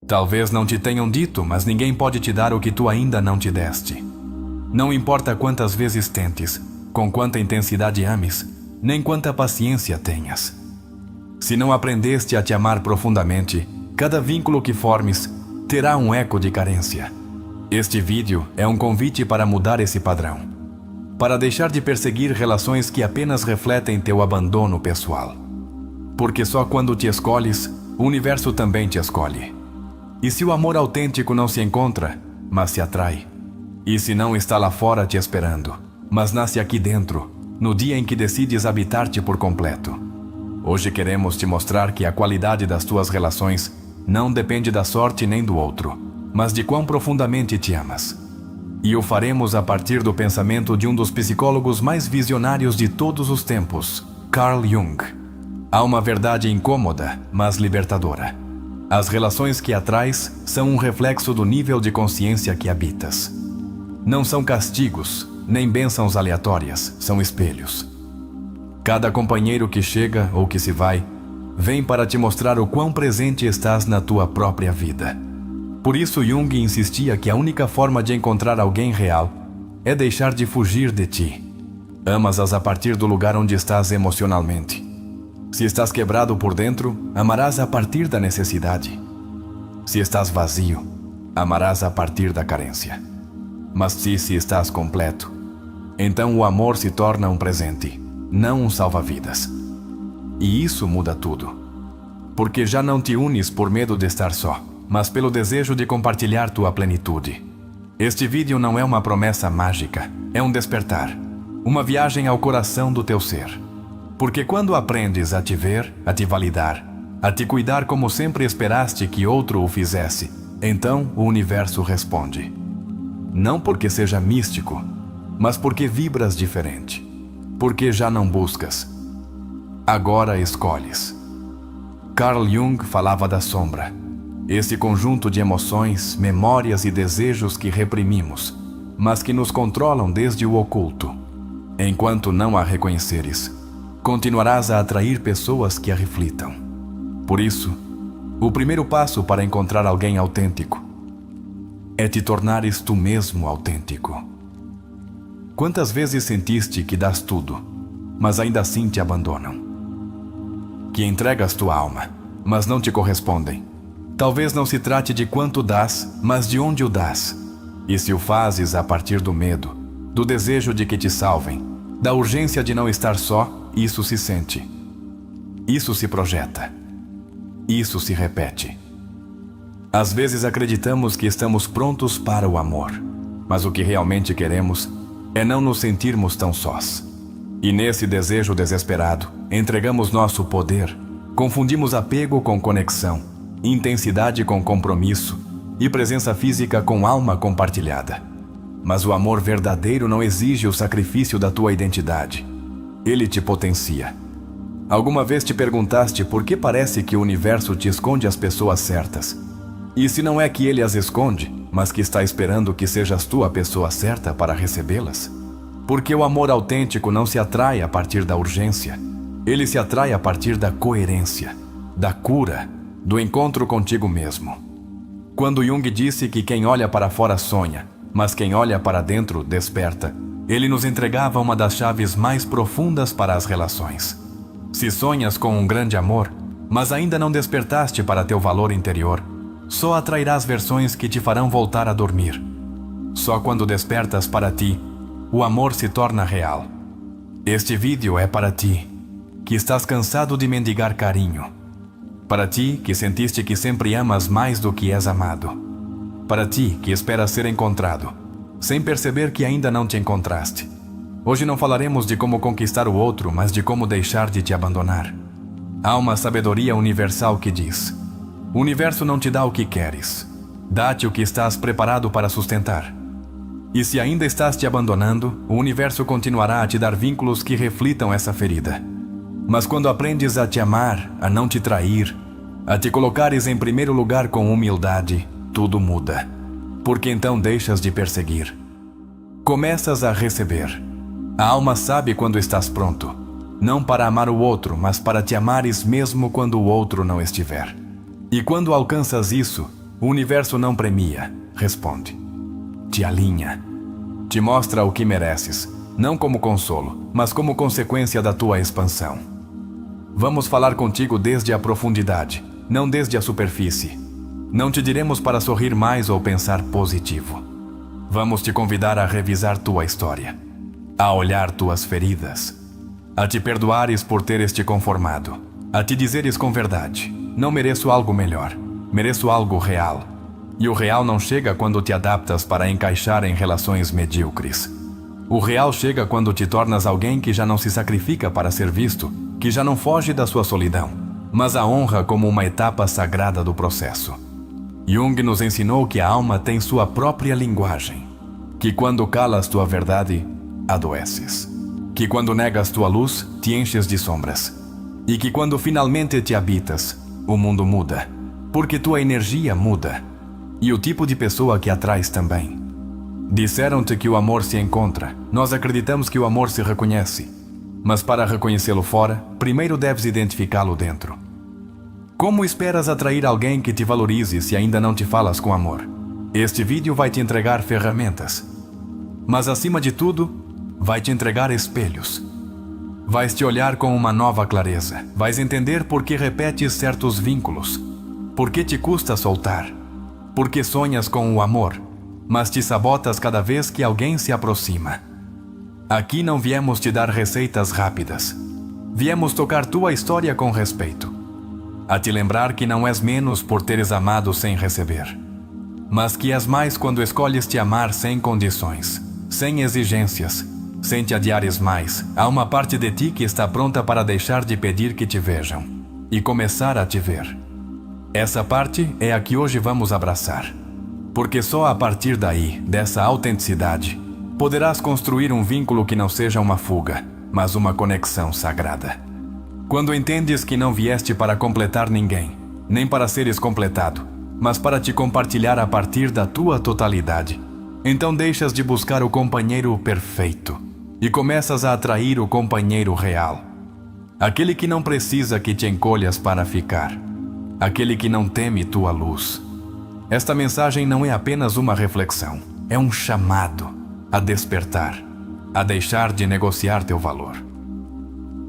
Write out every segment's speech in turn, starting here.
Talvez não te tenham dito, mas ninguém pode te dar o que tu ainda não te deste. Não importa quantas vezes tentes, com quanta intensidade ames, nem quanta paciência tenhas. Se não aprendeste a te amar profundamente, cada vínculo que formes terá um eco de carência. Este vídeo é um convite para mudar esse padrão, para deixar de perseguir relações que apenas refletem teu abandono pessoal. Porque só quando te escolhes, o universo também te escolhe. E se o amor autêntico não se encontra, mas se atrai? E se não está lá fora te esperando, mas nasce aqui dentro, no dia em que decides habitar-te por completo? Hoje queremos te mostrar que a qualidade das tuas relações não depende da sorte nem do outro, mas de quão profundamente te amas. E o faremos a partir do pensamento de um dos psicólogos mais visionários de todos os tempos, Carl Jung. Há uma verdade incômoda, mas libertadora. As relações que atraes são um reflexo do nível de consciência que habitas. Não são castigos, nem bênçãos aleatórias, são espelhos. Cada companheiro que chega ou que se vai, vem para te mostrar o quão presente estás na tua própria vida. Por isso Jung insistia que a única forma de encontrar alguém real é deixar de fugir de ti. Amas-as a partir do lugar onde estás emocionalmente. Se estás quebrado por dentro, amarás a partir da necessidade. Se estás vazio, amarás a partir da carência. Mas se estás completo, então o amor se torna um presente, não um salva-vidas. E isso muda tudo. Porque já não te unes por medo de estar só, mas pelo desejo de compartilhar tua plenitude. Este vídeo não é uma promessa mágica, é um despertar, uma viagem ao coração do teu ser. Porque quando aprendes a te ver, a te validar, a te cuidar como sempre esperaste que outro o fizesse, então o universo responde. Não porque seja místico, mas porque vibras diferente. Porque já não buscas. Agora escolhes. Carl Jung falava da sombra. Esse conjunto de emoções, memórias e desejos que reprimimos, mas que nos controlam desde o oculto. Enquanto não a reconheceres, continuarás a atrair pessoas que a reflitam. Por isso, o primeiro passo para encontrar alguém autêntico é te tornares tu mesmo autêntico. Quantas vezes sentiste que dás tudo, mas ainda assim te abandonam? Que entregas tua alma, mas não te correspondem. Talvez não se trate de quanto dás, mas de onde o dás. E se o fazes a partir do medo, do desejo de que te salvem, da urgência de não estar só, isso se sente. Isso se projeta. Isso se repete. Às vezes acreditamos que estamos prontos para o amor, mas o que realmente queremos é não nos sentirmos tão sós. E nesse desejo desesperado, entregamos nosso poder, confundimos apego com conexão, intensidade com compromisso e presença física com alma compartilhada. Mas o amor verdadeiro não exige o sacrifício da tua identidade. Ele te potencia. Alguma vez te perguntaste por que parece que o universo te esconde as pessoas certas? E se não é que ele as esconde, mas que está esperando que sejas tu a pessoa certa para recebê-las? Porque o amor autêntico não se atrai a partir da urgência. Ele se atrai a partir da coerência, da cura, do encontro contigo mesmo. Quando Jung disse que quem olha para fora sonha, mas quem olha para dentro desperta, ele nos entregava uma das chaves mais profundas para as relações. Se sonhas com um grande amor, mas ainda não despertaste para teu valor interior, só atrairás versões que te farão voltar a dormir. Só quando despertas para ti, o amor se torna real. Este vídeo é para ti, que estás cansado de mendigar carinho. Para ti, que sentiste que sempre amas mais do que és amado. Para ti, que esperas ser encontrado, sem perceber que ainda não te encontraste. Hoje não falaremos de como conquistar o outro, mas de como deixar de te abandonar. Há uma sabedoria universal que diz: o universo não te dá o que queres, dá-te o que estás preparado para sustentar. E se ainda estás te abandonando, o universo continuará a te dar vínculos que reflitam essa ferida. Mas quando aprendes a te amar, a não te trair, a te colocares em primeiro lugar com humildade, tudo muda. Porque então deixas de perseguir. Começas a receber. A alma sabe quando estás pronto, não para amar o outro, mas para te amares mesmo quando o outro não estiver. E quando alcanças isso, O universo não premia, responde. Te alinha. Te mostra o que mereces, não como consolo, mas como consequência da tua expansão. Vamos falar contigo desde a profundidade, não desde a superfície. Não te diremos para sorrir mais ou pensar positivo. Vamos te convidar a revisar tua história, a olhar tuas feridas, a te perdoares por teres te conformado, a te dizeres com verdade: não mereço algo melhor, mereço algo real. E o real não chega quando te adaptas para encaixar em relações medíocres. O real chega quando te tornas alguém que já não se sacrifica para ser visto, que já não foge da sua solidão, mas a honra como uma etapa sagrada do processo. Jung nos ensinou que a alma tem sua própria linguagem, que quando calas tua verdade, adoeces, que quando negas tua luz, te enches de sombras, e que quando finalmente te habitas, o mundo muda, porque tua energia muda, e o tipo de pessoa que atraes também. Disseram-te que o amor se encontra, nós acreditamos que o amor se reconhece, mas para reconhecê-lo fora, primeiro deves identificá-lo dentro. Como esperas atrair alguém que te valorize se ainda não te falas com amor? Este vídeo vai te entregar ferramentas, mas acima de tudo, vai te entregar espelhos. Vais te olhar com uma nova clareza, vais entender por que repetes certos vínculos, por que te custa soltar, por que sonhas com o amor, mas te sabotas cada vez que alguém se aproxima. Aqui não viemos te dar receitas rápidas, viemos tocar tua história com respeito, a te lembrar que não és menos por teres amado sem receber, mas que és mais quando escolhes te amar sem condições, sem exigências, sem te adiares mais. Há uma parte de ti que está pronta para deixar de pedir que te vejam e começar a te ver. Essa parte é a que hoje vamos abraçar, porque só a partir daí, dessa autenticidade, poderás construir um vínculo que não seja uma fuga, mas uma conexão sagrada. Quando entendes que não vieste para completar ninguém, nem para seres completado, mas para te compartilhar a partir da tua totalidade, então deixas de buscar o companheiro perfeito e começas a atrair o companheiro real. Aquele que não precisa que te encolhas para ficar. Aquele que não teme tua luz. Esta mensagem não é apenas uma reflexão, é um chamado a despertar, a deixar de negociar teu valor,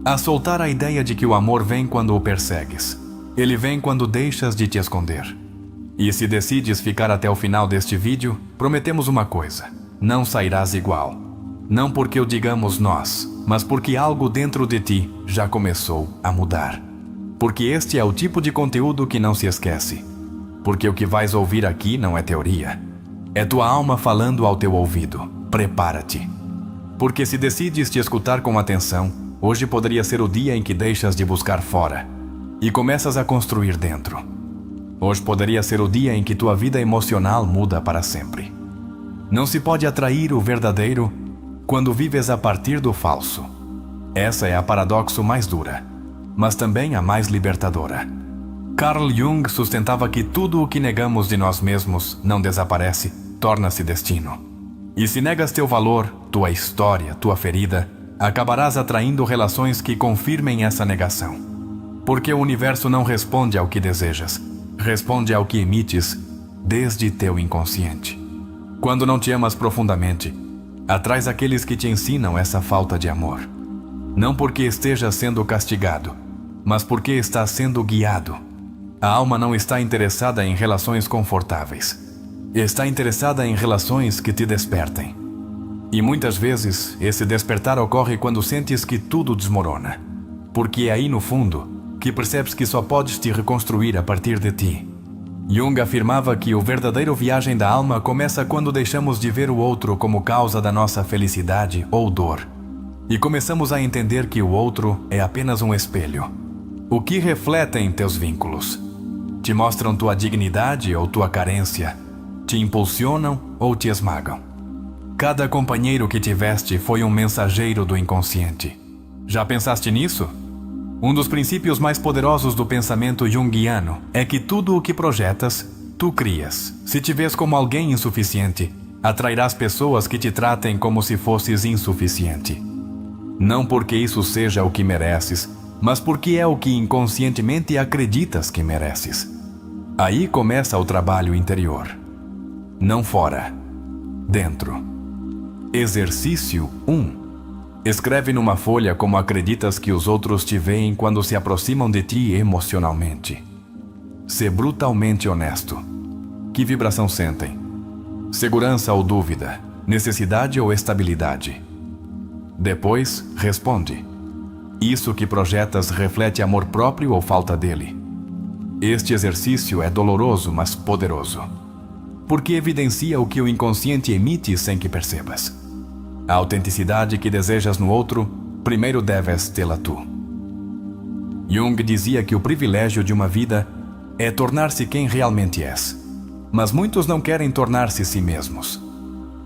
a soltar a ideia de que o amor vem quando o persegues. Ele vem quando deixas de te esconder. E se decides ficar até o final deste vídeo, prometemos uma coisa: não sairás igual. Não porque o digamos nós, mas porque algo dentro de ti já começou a mudar. Porque este é o tipo de conteúdo que não se esquece. Porque o que vais ouvir aqui não é teoria. É tua alma falando ao teu ouvido. Prepara-te. Porque se decides te escutar com atenção, hoje poderia ser o dia em que deixas de buscar fora e começas a construir dentro. Hoje poderia ser o dia em que tua vida emocional muda para sempre. Não se pode atrair o verdadeiro quando vives a partir do falso. Essa é a paradoxo mais dura, mas também a mais libertadora. Carl Jung sustentava que tudo o que negamos de nós mesmos não desaparece, torna-se destino. E se negas teu valor, tua história, tua ferida, acabarás atraindo relações que confirmem essa negação. Porque o universo não responde ao que desejas, responde ao que emites desde teu inconsciente. Quando não te amas profundamente, atrais aqueles que te ensinam essa falta de amor. Não porque estejas sendo castigado, mas porque estás sendo guiado. A alma não está interessada em relações confortáveis. Está interessada em relações que te despertem. E muitas vezes, esse despertar ocorre quando sentes que tudo desmorona. Porque é aí no fundo que percebes que só podes te reconstruir a partir de ti. Jung afirmava que o verdadeiro viagem da alma começa quando deixamos de ver o outro como causa da nossa felicidade ou dor, e começamos a entender que o outro é apenas um espelho. O que refletem teus vínculos? Te mostram tua dignidade ou tua carência? Te impulsionam ou te esmagam? Cada companheiro que tiveste foi um mensageiro do inconsciente. Já pensaste nisso? Um dos princípios mais poderosos do pensamento junguiano é que tudo o que projetas, tu crias. Se te vês como alguém insuficiente, atrairás pessoas que te tratem como se fosses insuficiente. Não porque isso seja o que mereces, mas porque é o que inconscientemente acreditas que mereces. Aí começa o trabalho interior. Não fora, dentro. Exercício 1. Escreve numa folha como acreditas que os outros te veem quando se aproximam de ti emocionalmente. Sê brutalmente honesto. Que vibração sentem? Segurança ou dúvida? Necessidade ou estabilidade? Depois, responde. Isso que projetas reflete amor próprio ou falta dele? Este exercício é doloroso, mas poderoso, porque evidencia o que o inconsciente emite sem que percebas. A autenticidade que desejas no outro, primeiro deves tê-la tu. Jung dizia que o privilégio de uma vida é tornar-se quem realmente és. Mas muitos não querem tornar-se si mesmos.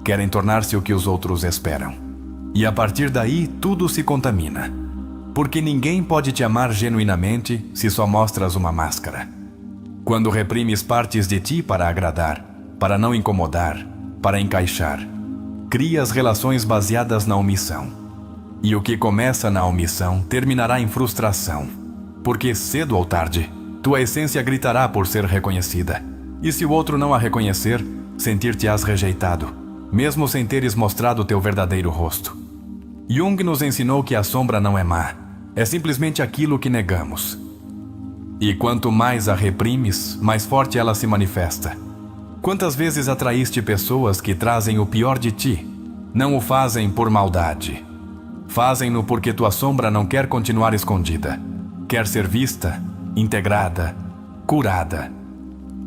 Querem tornar-se o que os outros esperam. E a partir daí, tudo se contamina. Porque ninguém pode te amar genuinamente se só mostras uma máscara. Quando reprimes partes de ti para agradar, para não incomodar, para encaixar, crias relações baseadas na omissão. E o que começa na omissão terminará em frustração. Porque cedo ou tarde, tua essência gritará por ser reconhecida. E se o outro não a reconhecer, sentir-te-ás rejeitado, mesmo sem teres mostrado teu verdadeiro rosto. Jung nos ensinou que a sombra não é má, é simplesmente aquilo que negamos. E quanto mais a reprimes, mais forte ela se manifesta. Quantas vezes atraíste pessoas que trazem o pior de ti? Não o fazem por maldade. Fazem-no porque tua sombra não quer continuar escondida. Quer ser vista, integrada, curada.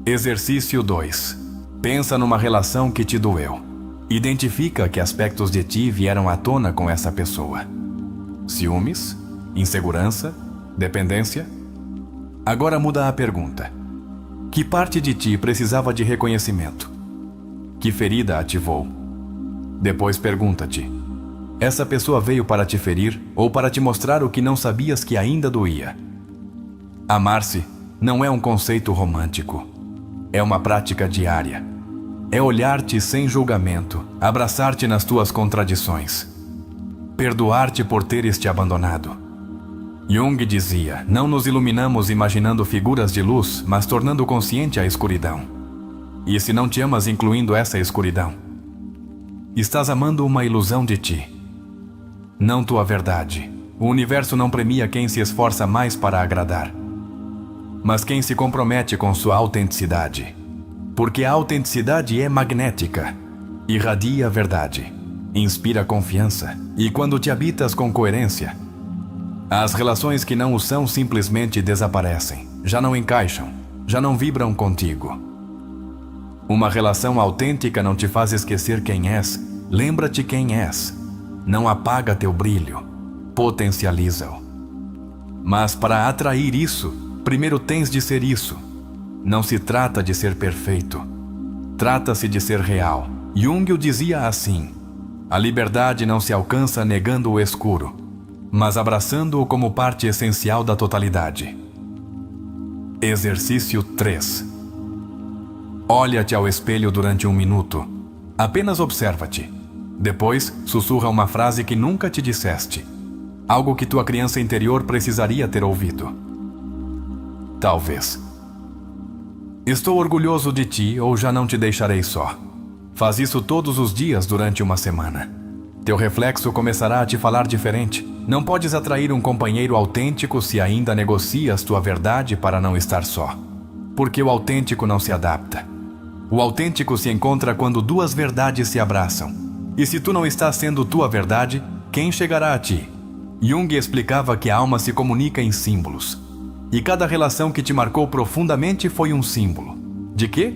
Exercício 2. Pensa numa relação que te doeu. Identifica que aspectos de ti vieram à tona com essa pessoa. Ciúmes? Insegurança? Dependência? Agora muda a pergunta. Que parte de ti precisava de reconhecimento? Que ferida ativou? Depois pergunta-te: essa pessoa veio para te ferir ou para te mostrar o que não sabias que ainda doía? Amar-se não é um conceito romântico. É uma prática diária. É olhar-te sem julgamento, abraçar-te nas tuas contradições. Perdoar-te por teres te abandonado. Jung dizia: não nos iluminamos imaginando figuras de luz, mas tornando consciente a escuridão. E se não te amas incluindo essa escuridão, estás amando uma ilusão de ti. Não tua verdade. O universo não premia quem se esforça mais para agradar, mas quem se compromete com sua autenticidade. Porque a autenticidade é magnética. Irradia a verdade. Inspira confiança. E quando te habitas com coerência, as relações que não o são simplesmente desaparecem, já não encaixam, já não vibram contigo. Uma relação autêntica não te faz esquecer quem és, lembra-te quem és. Não apaga teu brilho, potencializa-o. Mas para atrair isso, primeiro tens de ser isso. Não se trata de ser perfeito, trata-se de ser real. Jung o dizia assim: a liberdade não se alcança negando o escuro, mas abraçando-o como parte essencial da totalidade. Exercício 3. Olha-te ao espelho durante 1 minuto. Apenas observa-te. Depois, sussurra uma frase que nunca te disseste. Algo que tua criança interior precisaria ter ouvido. Talvez: estou orgulhoso de ti ou já não te deixarei só. Faz isso todos os dias durante 1 semana. Teu reflexo começará a te falar diferente. Não podes atrair um companheiro autêntico se ainda negocias tua verdade para não estar só. Porque o autêntico não se adapta. O autêntico se encontra quando duas verdades se abraçam. E se tu não estás sendo tua verdade, quem chegará a ti? Jung explicava que a alma se comunica em símbolos. E cada relação que te marcou profundamente foi um símbolo. De quê?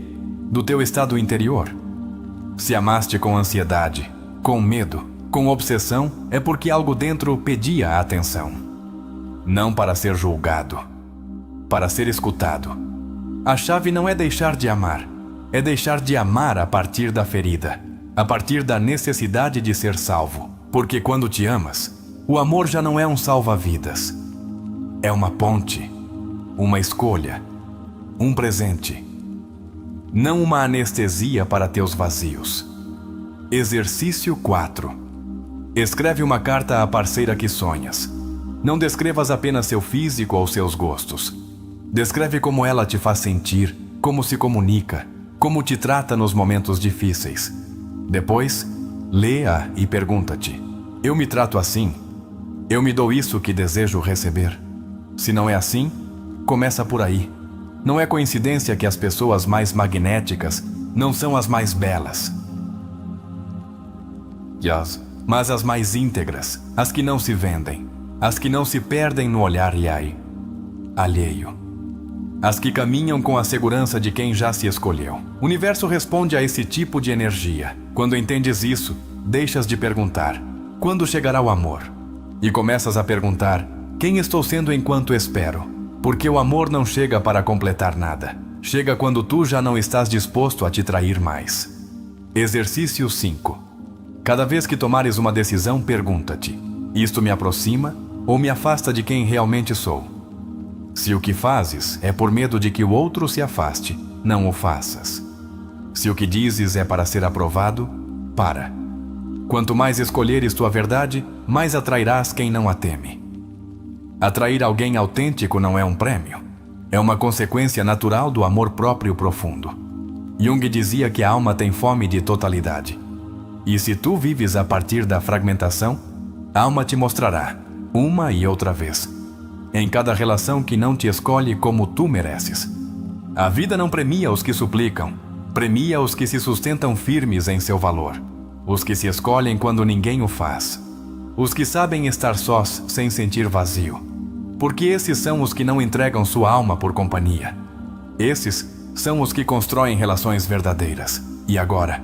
Do teu estado interior. Se amaste com ansiedade, com medo, com obsessão, é porque algo dentro pedia a atenção. Não para ser julgado, para ser escutado. A chave não é deixar de amar, é deixar de amar a partir da ferida, a partir da necessidade de ser salvo. Porque quando te amas, o amor já não é um salva-vidas. É uma ponte, uma escolha, um presente. Não uma anestesia para teus vazios. Exercício 4. Escreve uma carta à parceira que sonhas. Não descrevas apenas seu físico ou seus gostos. Descreve como ela te faz sentir, como se comunica, como te trata nos momentos difíceis. Depois, lê-a e pergunta-te: eu me trato assim? Eu me dou isso que desejo receber? Se não é assim, começa por aí. Não é coincidência que as pessoas mais magnéticas não são as mais belas, mas as mais íntegras, as que não se vendem, as que não se perdem no olhar alheio, as que caminham com a segurança de quem já se escolheu. O universo responde a esse tipo de energia. Quando entendes isso, deixas de perguntar: quando chegará o amor? E começas a perguntar: quem estou sendo enquanto espero? Porque o amor não chega para completar nada. Chega quando tu já não estás disposto a te trair mais. Exercício 5. Cada vez que tomares uma decisão, pergunta-te: isto me aproxima ou me afasta de quem realmente sou? Se o que fazes é por medo de que o outro se afaste, não o faças. Se o que dizes é para ser aprovado, para. Quanto mais escolheres tua verdade, mais atrairás quem não a teme. Atrair alguém autêntico não é um prêmio. É uma consequência natural do amor próprio profundo. Jung dizia que a alma tem fome de totalidade. E se tu vives a partir da fragmentação, a alma te mostrará, uma e outra vez, em cada relação, que não te escolhe como tu mereces. A vida não premia os que suplicam, premia os que se sustentam firmes em seu valor, os que se escolhem quando ninguém o faz, os que sabem estar sós sem sentir vazio, porque esses são os que não entregam sua alma por companhia. Esses são os que constroem relações verdadeiras. E agora,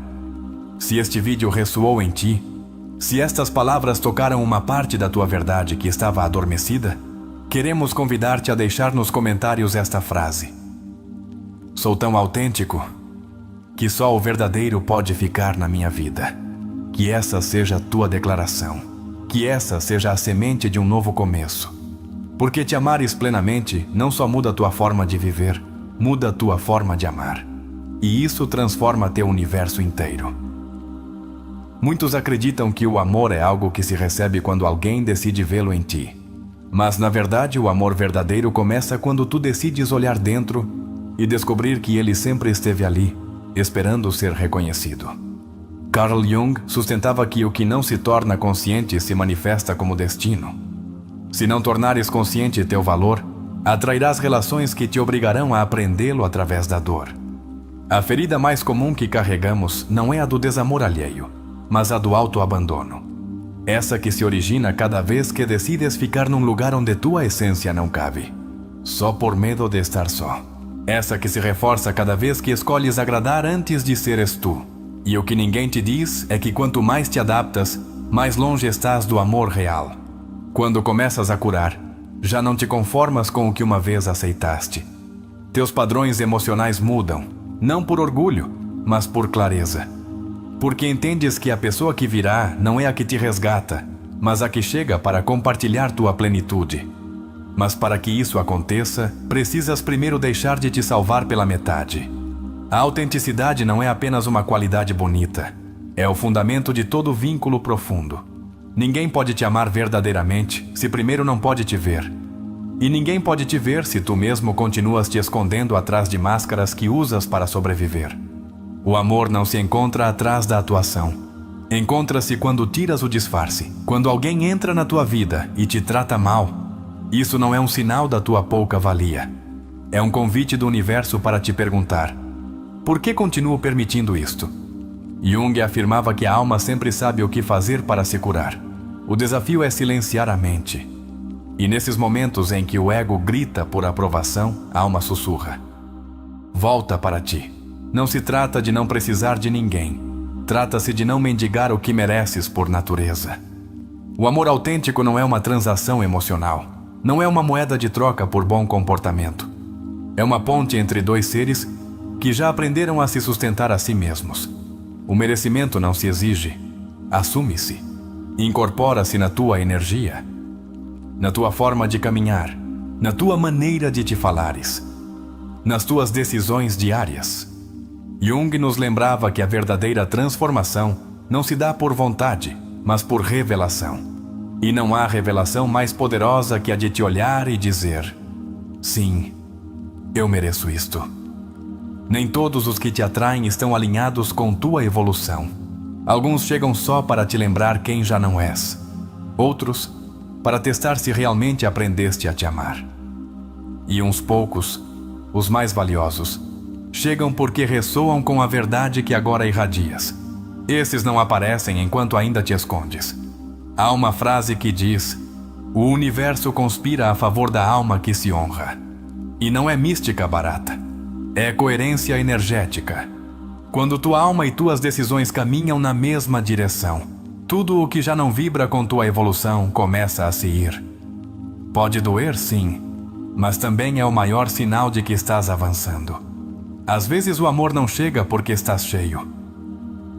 se este vídeo ressoou em ti, se estas palavras tocaram uma parte da tua verdade que estava adormecida, queremos convidar-te a deixar nos comentários esta frase: sou tão autêntico que só o verdadeiro pode ficar na minha vida. Que essa seja a tua declaração. Que essa seja a semente de um novo começo. Porque te amares plenamente não só muda a tua forma de viver, muda a tua forma de amar. E isso transforma teu universo inteiro. Muitos acreditam que o amor é algo que se recebe quando alguém decide vê-lo em ti. Mas, na verdade, o amor verdadeiro começa quando tu decides olhar dentro e descobrir que ele sempre esteve ali, esperando ser reconhecido. Carl Jung sustentava que o que não se torna consciente se manifesta como destino. Se não tornares consciente teu valor, atrairás relações que te obrigarão a aprendê-lo através da dor. A ferida mais comum que carregamos não é a do desamor alheio, mas a do autoabandono. Essa que se origina cada vez que decides ficar num lugar onde tua essência não cabe, só por medo de estar só. Essa que se reforça cada vez que escolhes agradar antes de seres tu. E o que ninguém te diz é que quanto mais te adaptas, mais longe estás do amor real. Quando começas a curar, já não te conformas com o que uma vez aceitaste. Teus padrões emocionais mudam, não por orgulho, mas por clareza. Porque entendes que a pessoa que virá não é a que te resgata, mas a que chega para compartilhar tua plenitude. Mas para que isso aconteça, precisas primeiro deixar de te salvar pela metade. A autenticidade não é apenas uma qualidade bonita, é o fundamento de todo vínculo profundo. Ninguém pode te amar verdadeiramente se primeiro não pode te ver. E ninguém pode te ver se tu mesmo continuas te escondendo atrás de máscaras que usas para sobreviver. O amor não se encontra atrás da atuação. Encontra-se quando tiras o disfarce. Quando alguém entra na tua vida e te trata mal, isso não é um sinal da tua pouca valia. É um convite do universo para te perguntar: por que continuo permitindo isto? Jung afirmava que a alma sempre sabe o que fazer para se curar. O desafio é silenciar a mente. E nesses momentos em que o ego grita por aprovação, a alma sussurra: volta para ti. Não se trata de não precisar de ninguém. Trata-se de não mendigar o que mereces por natureza. O amor autêntico não é uma transação emocional. Não é uma moeda de troca por bom comportamento. É uma ponte entre dois seres que já aprenderam a se sustentar a si mesmos. O merecimento não se exige. Assume-se. Incorpora-se na tua energia, na tua forma de caminhar, na tua maneira de te falares, nas tuas decisões diárias. Jung nos lembrava que a verdadeira transformação não se dá por vontade, mas por revelação. E não há revelação mais poderosa que a de te olhar e dizer: sim, eu mereço isto. Nem todos os que te atraem estão alinhados com tua evolução. Alguns chegam só para te lembrar quem já não és. Outros, para testar se realmente aprendeste a te amar. E uns poucos, os mais valiosos, chegam porque ressoam com a verdade que agora irradias. Esses não aparecem enquanto ainda te escondes. Há uma frase que diz: o universo conspira a favor da alma que se honra. E não é mística barata. É coerência energética. Quando tua alma e tuas decisões caminham na mesma direção, tudo o que já não vibra com tua evolução começa a se ir. Pode doer, sim, mas também é o maior sinal de que estás avançando. Às vezes o amor não chega porque estás cheio.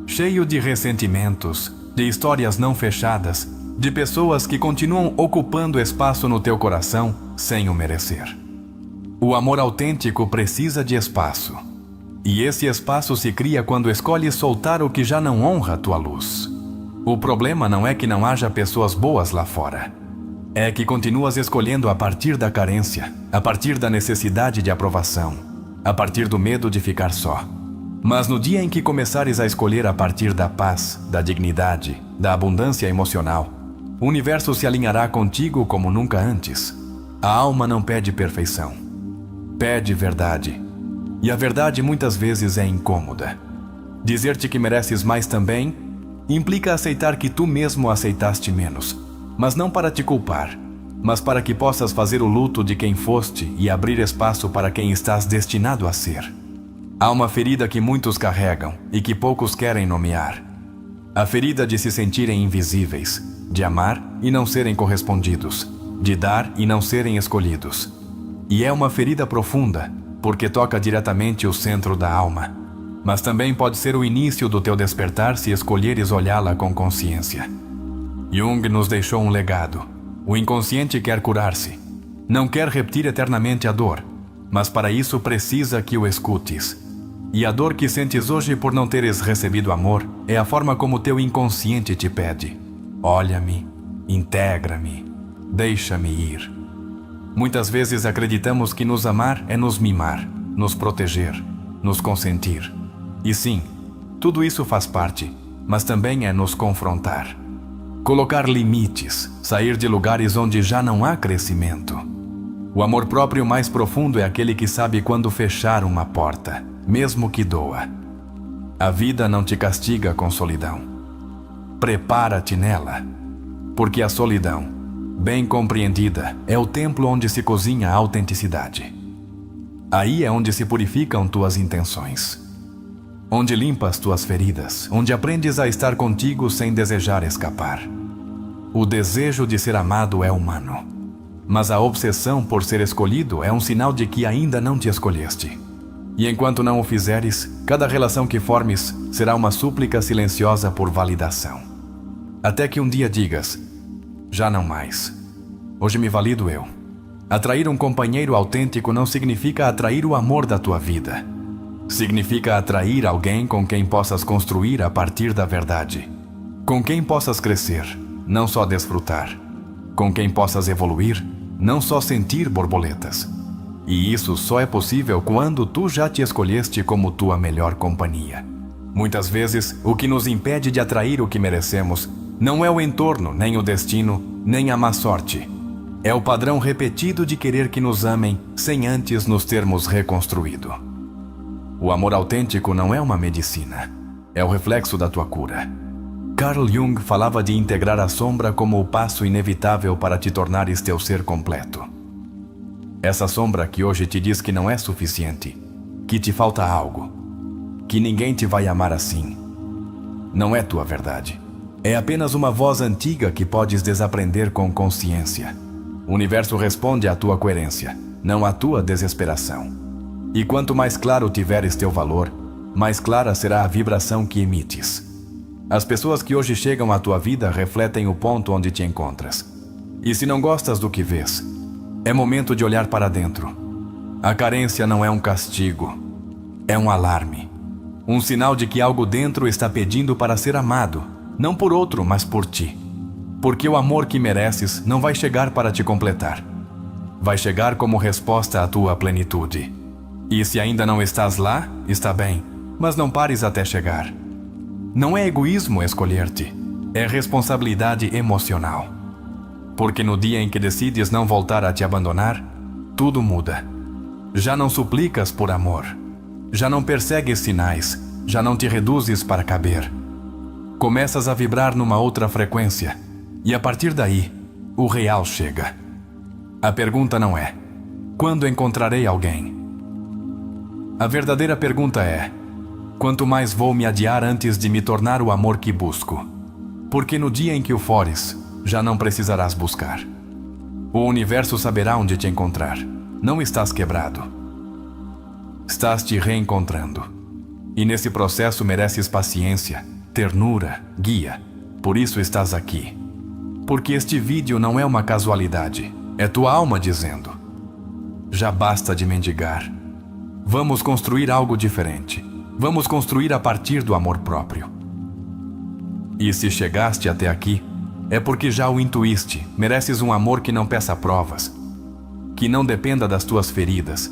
Cheio de ressentimentos, de histórias não fechadas, de pessoas que continuam ocupando espaço no teu coração sem o merecer. O amor autêntico precisa de espaço. E esse espaço se cria quando escolhes soltar o que já não honra tua luz. O problema não é que não haja pessoas boas lá fora. É que continuas escolhendo a partir da carência, a partir da necessidade de aprovação, a partir do medo de ficar só. Mas no dia em que começares a escolher a partir da paz, da dignidade, da abundância emocional, o universo se alinhará contigo como nunca antes. A alma não pede perfeição. Pede verdade. E a verdade muitas vezes é incômoda. Dizer-te que mereces mais também implica aceitar que tu mesmo aceitaste menos, mas não para te culpar, mas para que possas fazer o luto de quem foste e abrir espaço para quem estás destinado a ser. Há uma ferida que muitos carregam e que poucos querem nomear. A ferida de se sentirem invisíveis, de amar e não serem correspondidos, de dar e não serem escolhidos. E é uma ferida profunda, porque toca diretamente o centro da alma. Mas também pode ser o início do teu despertar se escolheres olhá-la com consciência. Jung nos deixou um legado. O inconsciente quer curar-se. Não quer repetir eternamente a dor, mas para isso precisa que o escutes. E a dor que sentes hoje por não teres recebido amor é a forma como teu inconsciente te pede: olha-me, integra-me, deixa-me ir. Muitas vezes acreditamos que nos amar é nos mimar, nos proteger, nos consentir. E sim, tudo isso faz parte, mas também é nos confrontar. Colocar limites, sair de lugares onde já não há crescimento. O amor próprio mais profundo é aquele que sabe quando fechar uma porta, mesmo que doa. A vida não te castiga com solidão. Prepara-te nela, porque a solidão, bem compreendida, é o templo onde se cozinha a autenticidade. Aí é onde se purificam tuas intenções, onde limpas tuas feridas, onde aprendes a estar contigo sem desejar escapar. O desejo de ser amado é humano, mas a obsessão por ser escolhido é um sinal de que ainda não te escolheste. E enquanto não o fizeres, cada relação que formes será uma súplica silenciosa por validação. Até que um dia digas: já não mais. Hoje me valido eu. Atrair um companheiro autêntico não significa atrair o amor da tua vida. Significa atrair alguém com quem possas construir a partir da verdade. Com quem possas crescer, não só desfrutar. Com quem possas evoluir, não só sentir borboletas. E isso só é possível quando tu já te escolheste como tua melhor companhia. Muitas vezes, o que nos impede de atrair o que merecemos não é o entorno, nem o destino, nem a má sorte. É o padrão repetido de querer que nos amem sem antes nos termos reconstruído. O amor autêntico não é uma medicina, é o reflexo da tua cura. Carl Jung falava de integrar a sombra como o passo inevitável para te tornares teu ser completo. Essa sombra que hoje te diz que não é suficiente, que te falta algo, que ninguém te vai amar assim, não é tua verdade. É apenas uma voz antiga que podes desaprender com consciência. O universo responde à tua coerência, não à tua desesperação. E quanto mais claro tiveres teu valor, mais clara será a vibração que emites. As pessoas que hoje chegam à tua vida refletem o ponto onde te encontras. E se não gostas do que vês, é momento de olhar para dentro. A carência não é um castigo, é um alarme. Um sinal de que algo dentro está pedindo para ser amado, não por outro, mas por ti. Porque o amor que mereces não vai chegar para te completar. Vai chegar como resposta à tua plenitude. E se ainda não estás lá, está bem, mas não pares até chegar. Não é egoísmo escolher-te, é responsabilidade emocional. Porque no dia em que decides não voltar a te abandonar, tudo muda. Já não suplicas por amor, já não persegues sinais, já não te reduzes para caber. Começas a vibrar numa outra frequência, e a partir daí, o real chega. A pergunta não é: quando encontrarei alguém? A verdadeira pergunta é: quanto mais vou me adiar antes de me tornar o amor que busco? Porque no dia em que o fores, já não precisarás buscar. O universo saberá onde te encontrar. Não estás quebrado. Estás te reencontrando. E nesse processo mereces paciência, ternura, guia. Por isso estás aqui. Porque este vídeo não é uma casualidade. É tua alma dizendo: já basta de mendigar. Vamos construir algo diferente. Vamos construir a partir do amor próprio. E se chegaste até aqui, é porque já o intuíste. Mereces um amor que não peça provas, que não dependa das tuas feridas,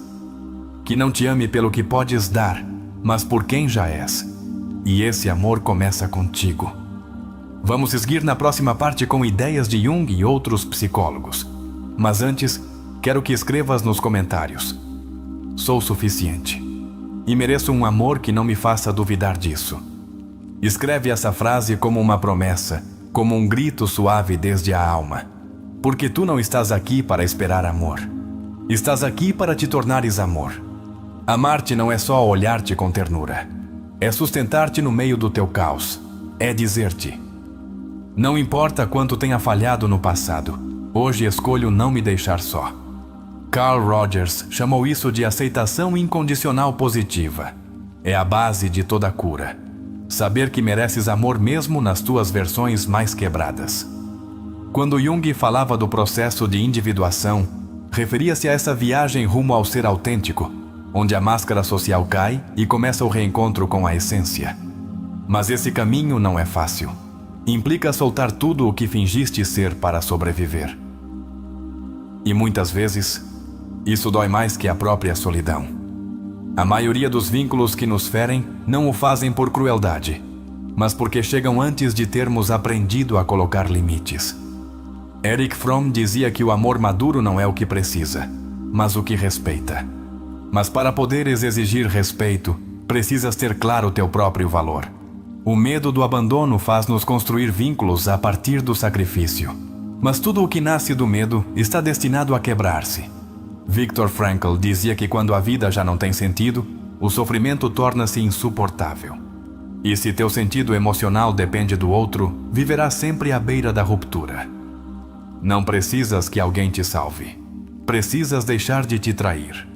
que não te ame pelo que podes dar, mas por quem já és. E esse amor começa contigo. Vamos seguir na próxima parte com ideias de Jung e outros psicólogos. Mas antes, quero que escrevas nos comentários: sou suficiente e mereço um amor que não me faça duvidar disso. Escreve essa frase como uma promessa, como um grito suave desde a alma. Porque tu não estás aqui para esperar amor. Estás aqui para te tornares amor. Amar-te não é só olhar-te com ternura. É sustentar-te no meio do teu caos. É dizer-te: não importa quanto tenha falhado no passado, hoje escolho não me deixar só. Carl Rogers chamou isso de aceitação incondicional positiva. É a base de toda cura. Saber que mereces amor mesmo nas tuas versões mais quebradas. Quando Jung falava do processo de individuação, referia-se a essa viagem rumo ao ser autêntico, onde a máscara social cai e começa o reencontro com a essência. Mas esse caminho não é fácil. Implica soltar tudo o que fingiste ser para sobreviver. E muitas vezes, isso dói mais que a própria solidão. A maioria dos vínculos que nos ferem não o fazem por crueldade, mas porque chegam antes de termos aprendido a colocar limites. Erich Fromm dizia que o amor maduro não é o que precisa, mas o que respeita. Mas para poderes exigir respeito, precisas ter claro o teu próprio valor. O medo do abandono faz-nos construir vínculos a partir do sacrifício. Mas tudo o que nasce do medo está destinado a quebrar-se. Viktor Frankl dizia que quando a vida já não tem sentido, o sofrimento torna-se insuportável. E se teu sentido emocional depende do outro, viverás sempre à beira da ruptura. Não precisas que alguém te salve. Precisas deixar de te trair.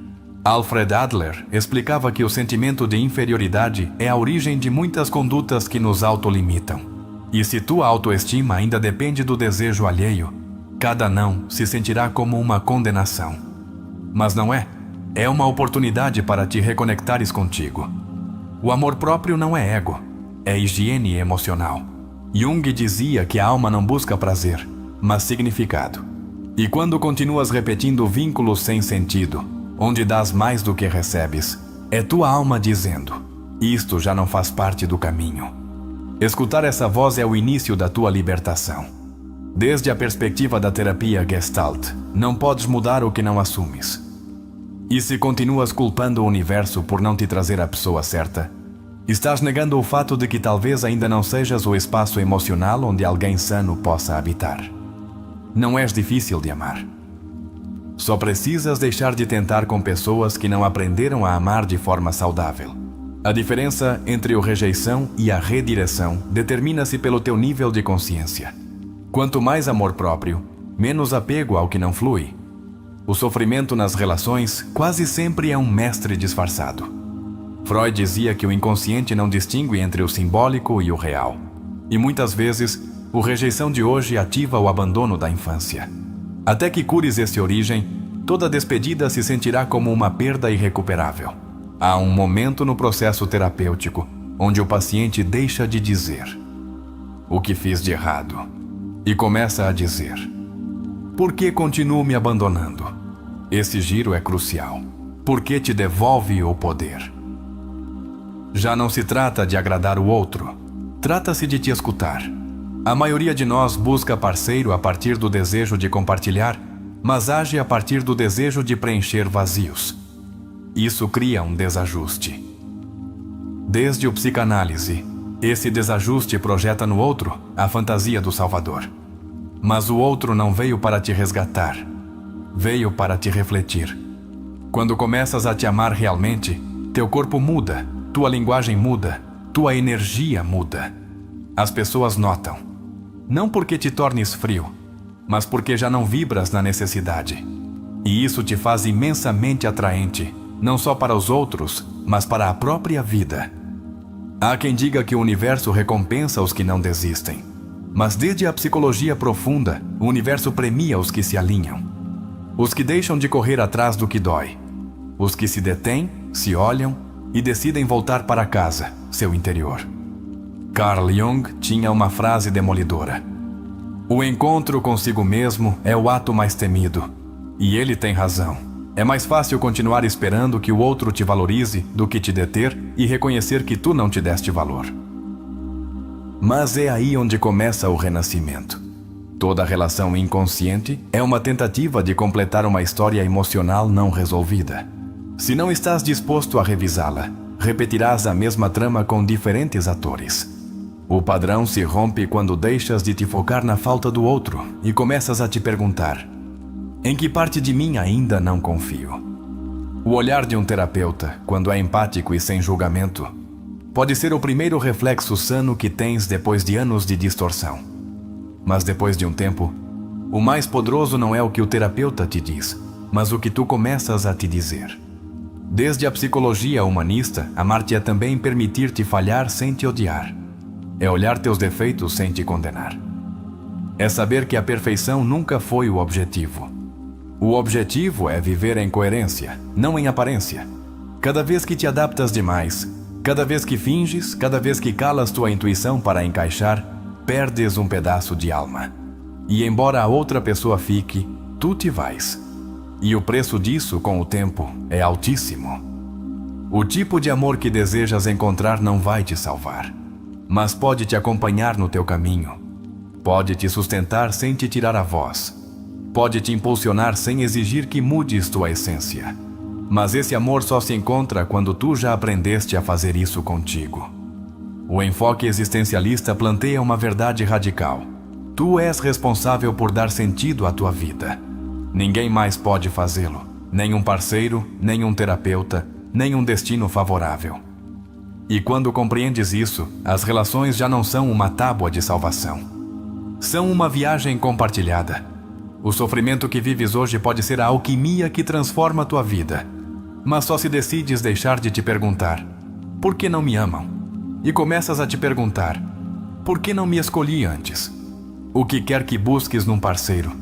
Alfred Adler explicava que o sentimento de inferioridade é a origem de muitas condutas que nos autolimitam. E se tua autoestima ainda depende do desejo alheio, cada não se sentirá como uma condenação. Mas não é. É uma oportunidade para te reconectares contigo. O amor próprio não é ego, é higiene emocional. Jung dizia que a alma não busca prazer, mas significado. E quando continuas repetindo vínculos sem sentido, onde dás mais do que recebes, é tua alma dizendo: isto já não faz parte do caminho. Escutar essa voz é o início da tua libertação. Desde a perspectiva da terapia Gestalt, não podes mudar o que não assumes. E se continuas culpando o universo por não te trazer a pessoa certa, estás negando o fato de que talvez ainda não sejas o espaço emocional onde alguém sano possa habitar. Não és difícil de amar. Só precisas deixar de tentar com pessoas que não aprenderam a amar de forma saudável. A diferença entre o rejeição e a redireção determina-se pelo teu nível de consciência. Quanto mais amor próprio, menos apego ao que não flui. O sofrimento nas relações quase sempre é um mestre disfarçado. Freud dizia que o inconsciente não distingue entre o simbólico e o real. E muitas vezes, o rejeição de hoje ativa o abandono da infância. Até que cures essa origem, toda despedida se sentirá como uma perda irrecuperável. Há um momento no processo terapêutico onde o paciente deixa de dizer: o que fiz de errado? E começa a dizer: por que continuo me abandonando? Esse giro é crucial. porque te devolve o poder. Já não se trata de agradar o outro, trata-se de te escutar. A maioria de nós busca parceiro a partir do desejo de compartilhar, mas age a partir do desejo de preencher vazios. Isso cria um desajuste. Desde o psicanálise, esse desajuste projeta no outro a fantasia do Salvador. Mas o outro não veio para te resgatar, veio para te refletir. Quando começas a te amar realmente, teu corpo muda, tua linguagem muda, tua energia muda. As pessoas notam. Não porque te tornes frio, mas porque já não vibras na necessidade. E isso te faz imensamente atraente, não só para os outros, mas para a própria vida. Há quem diga que o universo recompensa os que não desistem. Mas desde a psicologia profunda, o universo premia os que se alinham. Os que deixam de correr atrás do que dói. Os que se detêm, se olham e decidem voltar para casa, seu interior. Carl Jung tinha uma frase demolidora. O encontro consigo mesmo é o ato mais temido. E ele tem razão. É mais fácil continuar esperando que o outro te valorize do que te deter e reconhecer que tu não te deste valor. Mas é aí onde começa o renascimento. Toda relação inconsciente é uma tentativa de completar uma história emocional não resolvida. Se não estás disposto a revisá-la, repetirás a mesma trama com diferentes atores. O padrão se rompe quando deixas de te focar na falta do outro e começas a te perguntar: em que parte de mim ainda não confio? O olhar de um terapeuta, quando é empático e sem julgamento, pode ser o primeiro reflexo sano que tens depois de anos de distorção. Mas depois de um tempo, o mais poderoso não é o que o terapeuta te diz, mas o que tu começas a te dizer. Desde a psicologia humanista, amar-te é também permitir-te falhar sem te odiar. É olhar teus defeitos sem te condenar. É saber que a perfeição nunca foi o objetivo. O objetivo é viver em coerência, não em aparência. Cada vez que te adaptas demais, cada vez que finges, cada vez que calas tua intuição para encaixar, perdes um pedaço de alma. E embora a outra pessoa fique, tu te vais. E o preço disso, com o tempo, é altíssimo. O tipo de amor que desejas encontrar não vai te salvar, mas pode te acompanhar no teu caminho. Pode te sustentar sem te tirar a voz. Pode te impulsionar sem exigir que mudes tua essência. Mas esse amor só se encontra quando tu já aprendeste a fazer isso contigo. O enfoque existencialista planteia uma verdade radical. Tu és responsável por dar sentido à tua vida. Ninguém mais pode fazê-lo. Nem um parceiro, nem um terapeuta, nem um destino favorável. E quando compreendes isso, as relações já não são uma tábua de salvação. São uma viagem compartilhada. O sofrimento que vives hoje pode ser a alquimia que transforma a tua vida. Mas só se decides deixar de te perguntar: por que não me amam? E começas a te perguntar: por que não me escolhi antes? O que quer que busques num parceiro?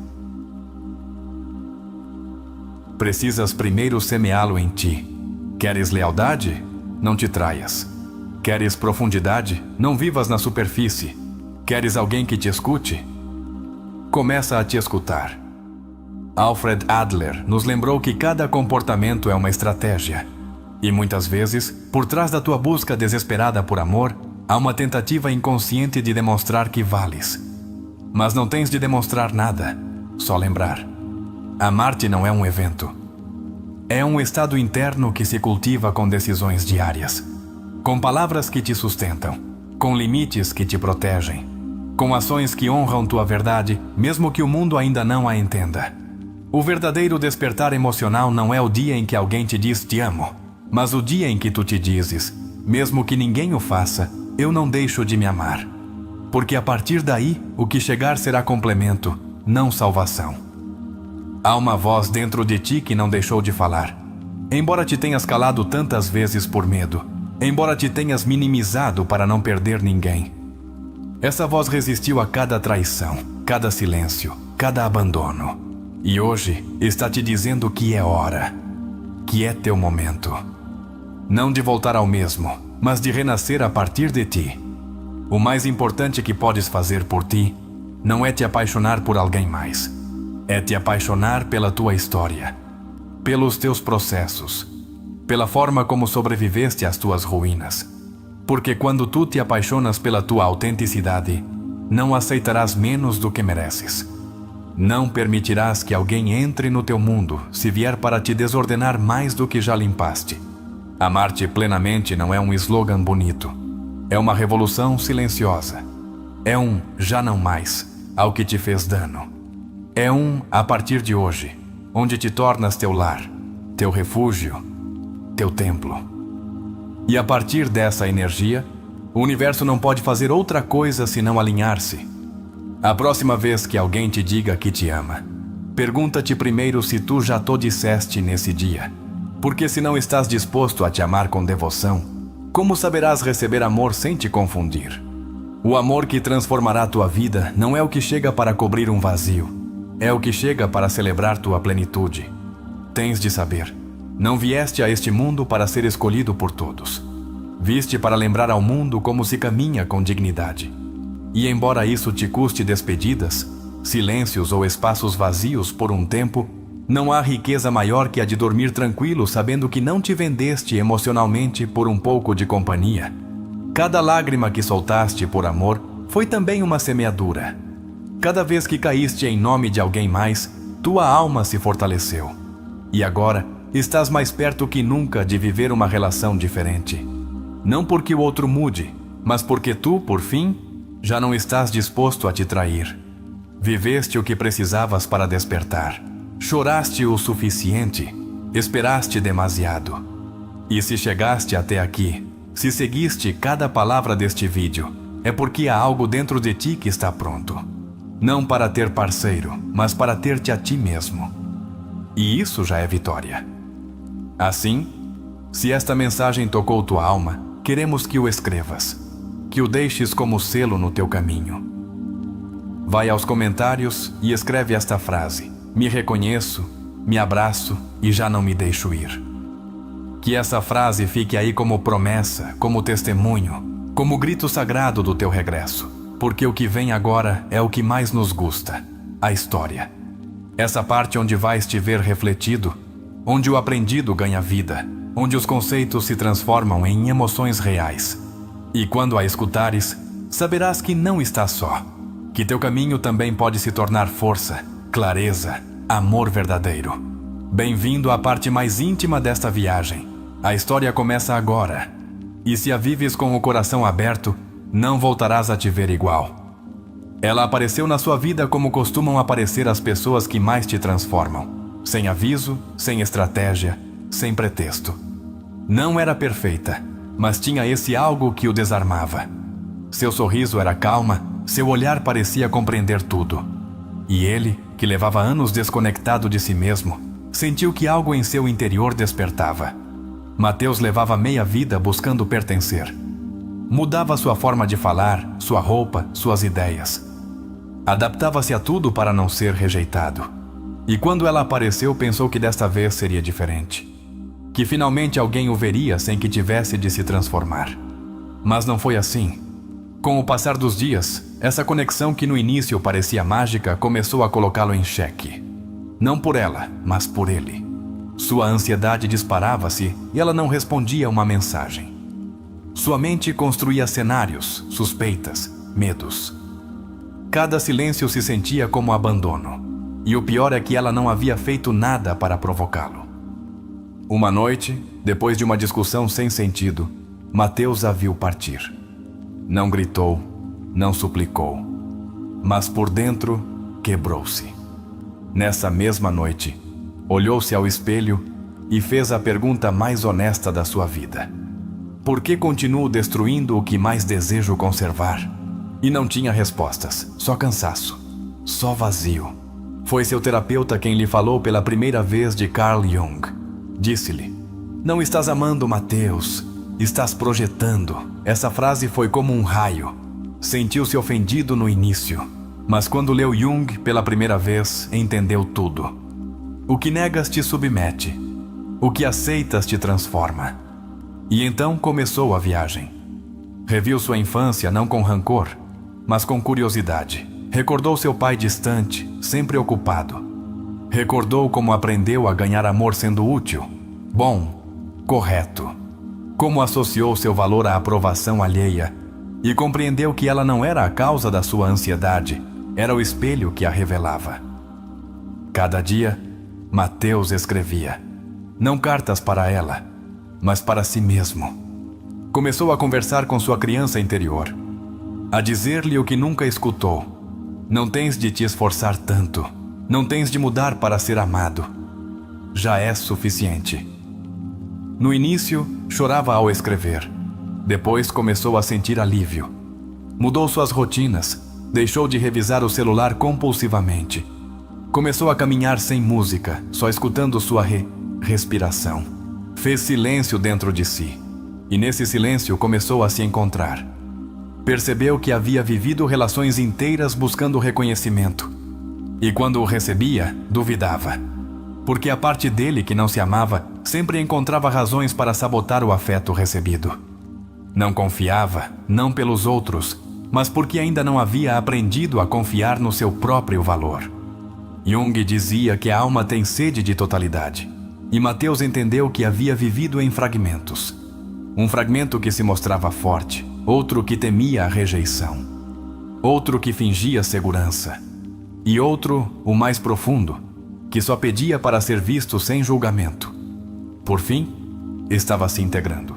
Precisas primeiro semeá-lo em ti. Queres lealdade? Não te traias. Queres profundidade? Não vivas na superfície. Queres alguém que te escute? Começa a te escutar. Alfred Adler nos lembrou que cada comportamento é uma estratégia. E muitas vezes, por trás da tua busca desesperada por amor, há uma tentativa inconsciente de demonstrar que vales. Mas não tens de demonstrar nada, só lembrar. Amar-te não é um evento. É um estado interno que se cultiva com decisões diárias. Com palavras que te sustentam, com limites que te protegem, com ações que honram tua verdade, mesmo que o mundo ainda não a entenda. O verdadeiro despertar emocional não é o dia em que alguém te diz te amo, mas o dia em que tu te dizes, mesmo que ninguém o faça, eu não deixo de me amar. Porque a partir daí, o que chegar será complemento, não salvação. Há uma voz dentro de ti que não deixou de falar. Embora te tenhas calado tantas vezes por medo, embora te tenhas minimizado para não perder ninguém, essa voz resistiu a cada traição, cada silêncio, cada abandono. E hoje está te dizendo que é hora, que é teu momento. Não de voltar ao mesmo, mas de renascer a partir de ti. O mais importante que podes fazer por ti não é te apaixonar por alguém mais. É te apaixonar pela tua história, pelos teus processos, pela forma como sobreviveste às tuas ruínas. Porque quando tu te apaixonas pela tua autenticidade, não aceitarás menos do que mereces. Não permitirás que alguém entre no teu mundo se vier para te desordenar mais do que já limpaste. Amar-te plenamente não é um slogan bonito. É uma revolução silenciosa. É um já não mais ao que te fez dano. É um a partir de hoje, onde te tornas teu lar, teu refúgio, teu templo. E a partir dessa energia, o universo não pode fazer outra coisa senão alinhar-se. A próxima vez que alguém te diga que te ama, pergunta-te primeiro se tu já to disseste nesse dia. Porque se não estás disposto a te amar com devoção, como saberás receber amor sem te confundir? O amor que transformará tua vida não é o que chega para cobrir um vazio, é o que chega para celebrar tua plenitude. Tens de saber, não vieste a este mundo para ser escolhido por todos. Viste para lembrar ao mundo como se caminha com dignidade. E embora isso te custe despedidas, silêncios ou espaços vazios por um tempo, não há riqueza maior que a de dormir tranquilo sabendo que não te vendeste emocionalmente por um pouco de companhia. Cada lágrima que soltaste por amor foi também uma semeadura. Cada vez que caíste em nome de alguém mais, tua alma se fortaleceu. E agora estás mais perto que nunca de viver uma relação diferente. Não porque o outro mude, mas porque tu, por fim, já não estás disposto a te trair. Viveste o que precisavas para despertar. Choraste o suficiente, esperaste demasiado. E se chegaste até aqui, se seguiste cada palavra deste vídeo, é porque há algo dentro de ti que está pronto. Não para ter parceiro, mas para ter-te a ti mesmo. E isso já é vitória. Assim, se esta mensagem tocou tua alma, queremos que o escrevas, que o deixes como selo no teu caminho. Vai aos comentários e escreve esta frase: me reconheço, me abraço e já não me deixo ir. Que essa frase fique aí como promessa, como testemunho, como grito sagrado do teu regresso, porque o que vem agora é o que mais nos gusta, a história. Essa parte onde vais te ver refletido, onde o aprendido ganha vida, onde os conceitos se transformam em emoções reais. E quando a escutares, saberás que não estás só, que teu caminho também pode se tornar força, clareza, amor verdadeiro. Bem-vindo à parte mais íntima desta viagem. A história começa agora. E se a vives com o coração aberto, não voltarás a te ver igual. Ela apareceu na sua vida como costumam aparecer as pessoas que mais te transformam. Sem aviso, sem estratégia, sem pretexto. Não era perfeita, mas tinha esse algo que o desarmava. Seu sorriso era calma, seu olhar parecia compreender tudo. E ele, que levava anos desconectado de si mesmo, sentiu que algo em seu interior despertava. Mateus levava meia vida buscando pertencer. Mudava sua forma de falar, sua roupa, suas ideias. Adaptava-se a tudo para não ser rejeitado. E quando ela apareceu, pensou que desta vez seria diferente. Que finalmente alguém o veria sem que tivesse de se transformar. Mas não foi assim. Com o passar dos dias, essa conexão que no início parecia mágica começou a colocá-lo em xeque. Não por ela, mas por ele. Sua ansiedade disparava-se e ela não respondia a uma mensagem. Sua mente construía cenários, suspeitas, medos. Cada silêncio se sentia como abandono. E o pior é que ela não havia feito nada para provocá-lo. Uma noite, depois de uma discussão sem sentido, Mateus a viu partir. Não gritou, não suplicou, mas por dentro quebrou-se. Nessa mesma noite, olhou-se ao espelho e fez a pergunta mais honesta da sua vida. Por que continuo destruindo o que mais desejo conservar? E não tinha respostas, só cansaço, só vazio. Foi seu terapeuta quem lhe falou pela primeira vez de Carl Jung. Disse-lhe: não estás amando Mateus, estás projetando. Essa frase foi como um raio. Sentiu-se ofendido no início, mas quando leu Jung pela primeira vez, entendeu tudo. O que negas te submete, o que aceitas te transforma. E então começou a viagem. Reviu sua infância não com rancor, mas com curiosidade. Recordou seu pai distante, sempre ocupado. Recordou como aprendeu a ganhar amor sendo útil, bom, correto. Como associou seu valor à aprovação alheia e compreendeu que ela não era a causa da sua ansiedade, era o espelho que a revelava. Cada dia, Mateus escrevia, não cartas para ela, mas para si mesmo. Começou a conversar com sua criança interior, a dizer-lhe o que nunca escutou. Não tens de te esforçar tanto, não tens de mudar para ser amado. Já é suficiente. No início, chorava ao escrever. Depois começou a sentir alívio. Mudou suas rotinas, deixou de revisar o celular compulsivamente. Começou a caminhar sem música, só escutando sua respiração. Fez silêncio dentro de si, e nesse silêncio começou a se encontrar. Percebeu que havia vivido relações inteiras buscando reconhecimento. E quando o recebia, duvidava. Porque a parte dele que não se amava sempre encontrava razões para sabotar o afeto recebido. Não confiava, não pelos outros, mas porque ainda não havia aprendido a confiar no seu próprio valor. Jung dizia que a alma tem sede de totalidade, e Mateus entendeu que havia vivido em fragmentos. Um fragmento que se mostrava forte, outro que temia a rejeição, outro que fingia segurança, e outro, o mais profundo, que só pedia para ser visto sem julgamento. Por fim, estava se integrando.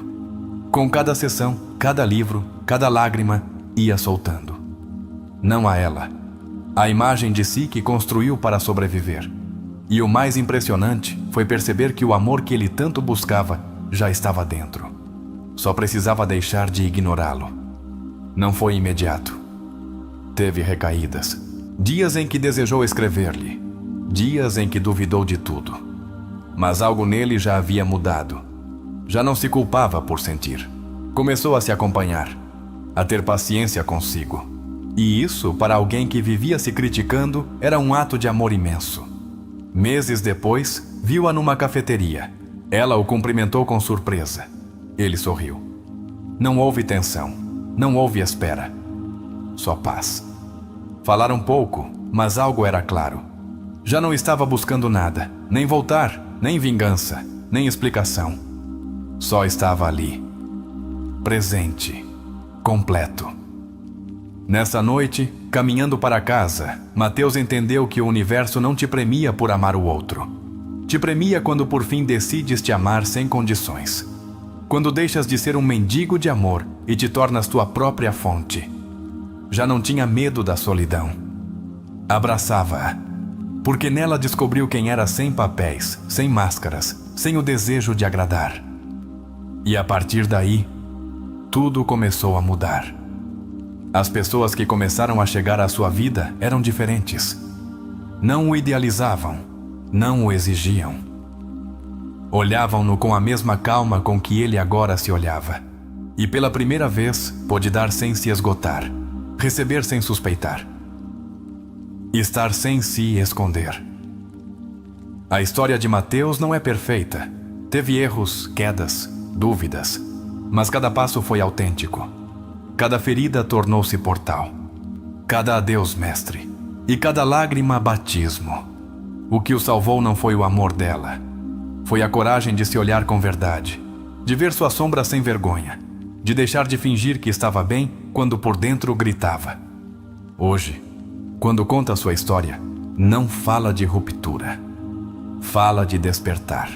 Com cada sessão, cada livro, cada lágrima, ia soltando. Não a ela, a imagem de si que construiu para sobreviver. E o mais impressionante foi perceber que o amor que ele tanto buscava já estava dentro. Só precisava deixar de ignorá-lo. Não foi imediato. Teve recaídas. Dias em que desejou escrever-lhe. Dias em que duvidou de tudo. Mas algo nele já havia mudado. Já não se culpava por sentir. Começou a se acompanhar, a ter paciência consigo. E isso, para alguém que vivia se criticando, era um ato de amor imenso. Meses depois, viu-a numa cafeteria. Ela o cumprimentou com surpresa. Ele sorriu. Não houve tensão, não houve espera. Só paz. Falaram pouco, mas algo era claro. Já não estava buscando nada, nem voltar, nem vingança, nem explicação. Só estava ali, presente, completo. Nessa noite, caminhando para casa, Mateus entendeu que o universo não te premia por amar o outro. Te premia quando por fim decides te amar sem condições. Quando deixas de ser um mendigo de amor e te tornas tua própria fonte. Já não tinha medo da solidão. Abraçava-a, porque nela descobriu quem era sem papéis, sem máscaras, sem o desejo de agradar. E a partir daí, tudo começou a mudar. As pessoas que começaram a chegar à sua vida eram diferentes. Não o idealizavam, não o exigiam. Olhavam-no com a mesma calma com que ele agora se olhava. E pela primeira vez, pôde dar sem se esgotar, receber sem suspeitar. Estar sem se esconder. A história de Mateus não é perfeita. Teve erros, quedas, dúvidas, mas cada passo foi autêntico. Cada ferida tornou-se portal. Cada adeus, mestre. E cada lágrima, batismo. O que o salvou não foi o amor dela. Foi a coragem de se olhar com verdade. De ver sua sombra sem vergonha. De deixar de fingir que estava bem quando por dentro gritava. Hoje, quando conta sua história, não fala de ruptura. Fala de despertar.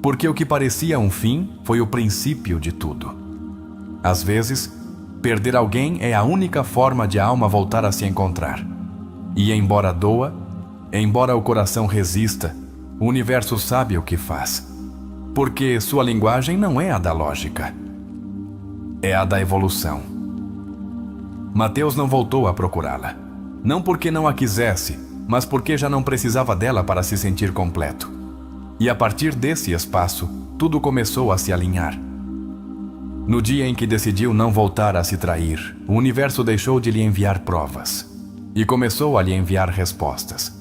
Porque o que parecia um fim foi o princípio de tudo. Às vezes, perder alguém é a única forma de a alma voltar a se encontrar. E embora doa, embora o coração resista, o universo sabe o que faz. Porque sua linguagem não é a da lógica. É a da evolução. Mateus não voltou a procurá-la. Não porque não a quisesse, mas porque já não precisava dela para se sentir completo. E a partir desse espaço, tudo começou a se alinhar. No dia em que decidiu não voltar a se trair, o universo deixou de lhe enviar provas e começou a lhe enviar respostas.